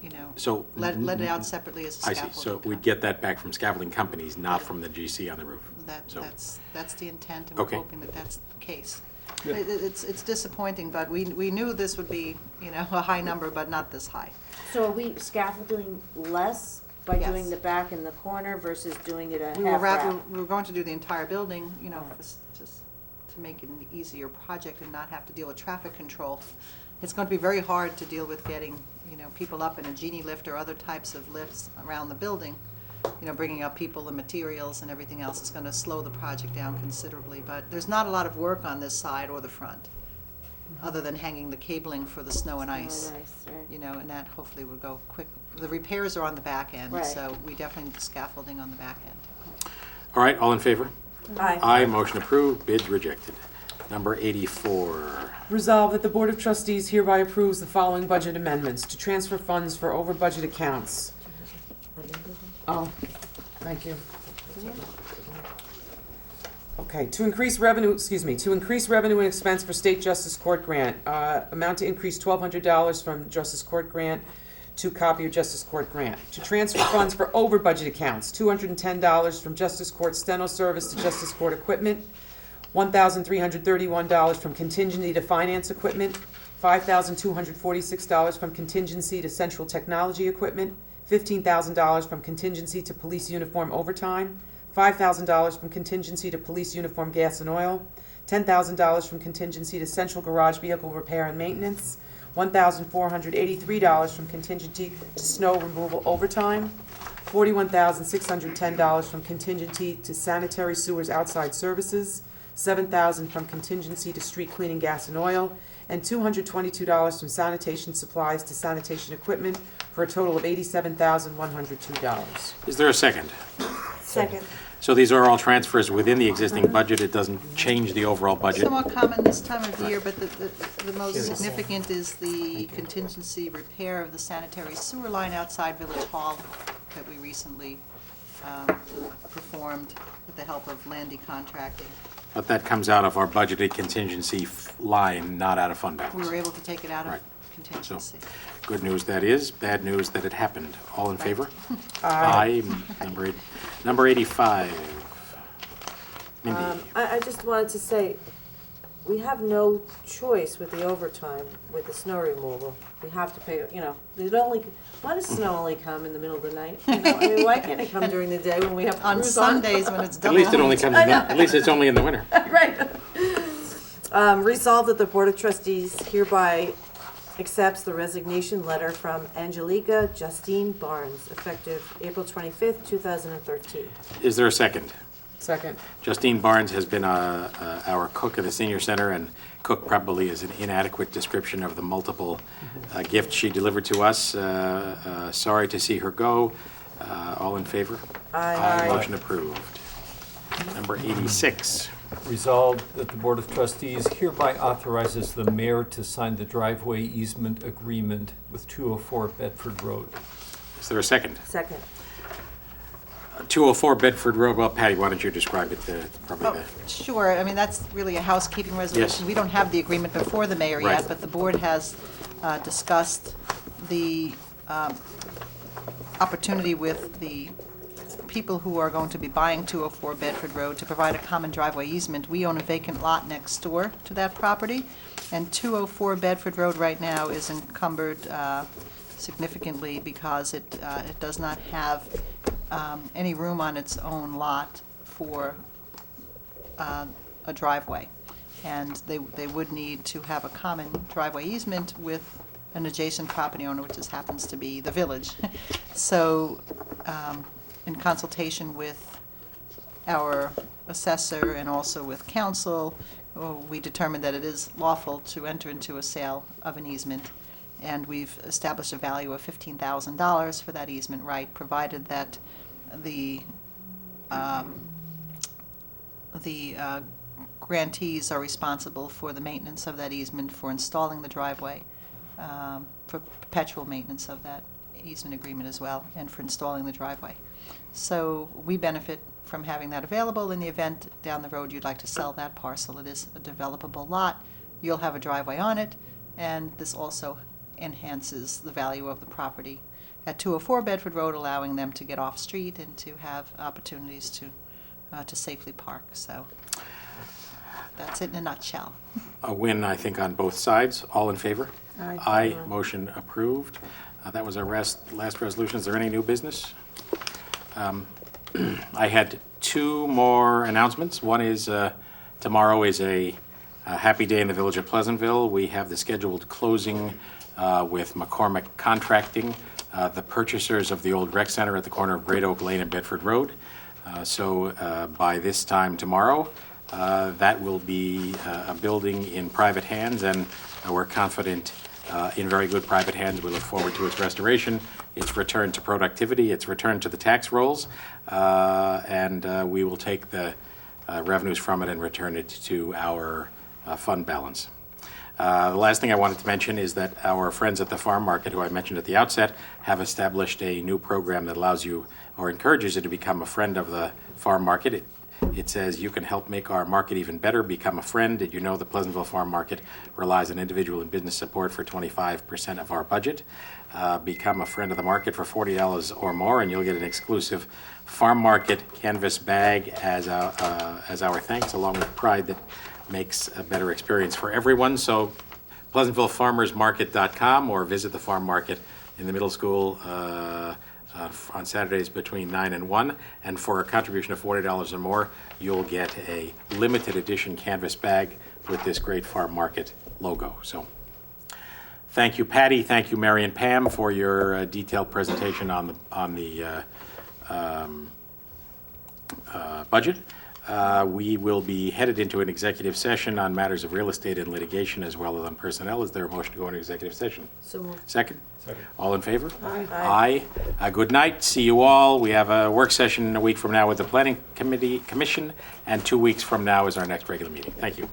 you know, So. let it out separately as a I scaffolding. see, so we'd get that back from scaffolding companies, not from the GC on the roof. So- That's the intent, and we're Okay. hoping that that's the case. Good. It's disappointing, but we knew this would be, you know, a high number, but not this high. So are we scaffolding less by Yes. doing the back and the corner versus doing it a We were half wrap? we were going to do the entire building, you know, just to make it an easier project and not have to deal with traffic control. It's going to be very hard to deal with getting, you know, people up in a genie lift or other types of lifts around the building. You know, bringing up people and materials and everything else is going to slow the project down considerably. But there's not a lot of work on this side or the front, other than hanging the cabling for the snow and ice. Oh, nice, right. You know, and that hopefully will go quick. The repairs are on the back end, Right. so we definitely need scaffolding on the back end. All right, all in favor? Aye. Aye, motion approved, bids rejected. Number 84. Resolved that the Board of Trustees hereby approves the following budget amendments: to transfer funds for over budget accounts. Oh, thank you. Okay, to increase revenue and expense for State Justice Court grant, amount to increase $1,200 from Justice Court grant to copier Justice Court grant. To transfer funds for over budget accounts, $210 from Justice Court steno service to Justice Court equipment, $1,331 from contingency to finance equipment, $5,246 from contingency to central technology equipment, $15,000 from contingency to police uniform overtime, $5,000 from contingency to police uniform gas and oil, $10,000 from contingency to central garage vehicle repair and maintenance, $1,483 from contingency to snow removal overtime, $41,610 from contingency to sanitary sewers outside services, $7,000 from contingency to street cleaning gas and oil, and $222 from sanitation supplies to sanitation equipment, for a total of $87,102. Is there a second? Second. So these are all transfers within the existing budget, it doesn't change the overall budget? Somewhat common this time of year, but the most significant is the contingency repair of the sanitary sewer line outside Village Hall that we recently performed with the help of Landy Contracting. But that comes out of our budgeted contingency line, not out of fund We balance. were able to take it out of Right. contingency. Good news that is, bad news that it happened. All in favor? Aye. Number 85. Mindy, I just wanted to say, we have no choice with the overtime, with the snow removal. We have to pay, you know, why does snow only come in the middle of the night? You know, I mean, why can't it come during the day when we have On crews on? Sundays when it's at double. least it only comes, at least it's only in the winter. Right. Resolved that the Board of Trustees hereby accepts the resignation letter from Angelica Justine Barnes, effective April 25th, 2013. Is there a second? Second. Justine Barnes has been our cook at the senior center, and cook probably is an inadequate description of the multiple gifts she delivered to us. Sorry to see her go. All in favor? Aye. Motion approved. Number 86. Resolved that the Board of Trustees hereby authorizes the mayor to sign the driveway easement agreement with 204 Bedford Road. Is there a second? Second. 204 Bedford Road, well, Patty, why don't you describe it, probably Oh, the... sure, I mean, that's really a housekeeping resolution. Yes. We don't have the agreement before the mayor Right. yet, but the board has discussed the opportunity with the people who are going to be buying 204 Bedford Road to provide a common driveway easement. We own a vacant lot next door to that property, and 204 Bedford Road right now is encumbered significantly because it does not have any room on its own lot for a driveway. And they would need to have a common driveway easement with an adjacent property owner, which just happens to be the village. So, in consultation with our assessor and also with council, we determined that it is lawful to enter into a sale of an easement, and we've established a value of $15,000 for that easement right, provided that the grantees are responsible for the maintenance of that easement, for installing the driveway, for perpetual maintenance of that easement agreement as well, and for installing the driveway. So we benefit from having that available in the event down the road you'd like to sell that parcel. It is a developable lot. You'll have a driveway on it, and this also enhances the value of the property at 204 Bedford Road, allowing them to get off-street and to have opportunities to safely park. So that's it in a nutshell. A win, I think, on both sides. All in favor? Aye. Aye. Motion approved. That was our last resolution. Is there any new business? I had two more announcements. One is tomorrow is a happy day in the village of Pleasantville. We have the scheduled closing with McCormick Contracting, the purchasers of the old rec center at the corner of Great Oak Lane and Bedford Road. So by this time tomorrow, that will be a building in private hands, and we're confident in very good private hands. We look forward to its restoration, its return to productivity, its return to the tax rolls, and we will take the revenues from it and return it to our fund balance. The last thing I wanted to mention is that our friends at the farm market, who I mentioned at the outset, have established a new program that allows you or encourages you to become a friend of the farm market. It says you can help make our market even better, become a friend. Did you know the Pleasantville Farm Market relies on individual and business support for 25% of our budget? Become a friend of the market for $40 or more, and you'll get an exclusive farm market canvas bag as our thanks, along with pride that makes a better experience for everyone. So PleasantvilleFarmersMarket.com, or visit the farm market in the middle school on Saturdays between 9 and 1, and for a contribution of $40 or more, you'll get a limited edition canvas bag with this great farm market logo. So thank you, Patty. Thank you, Mary and Pam, for your detailed presentation on the budget. We will be headed into an executive session on matters of real estate and litigation, as well as on personnel. Is there a motion to go into executive session? So moved. Second? Second. All in favor? Aye. Aye. Good night. See you all. We have a work session a week from now with the Planning Commission, and 2 weeks from now is our next regular meeting. Thank you.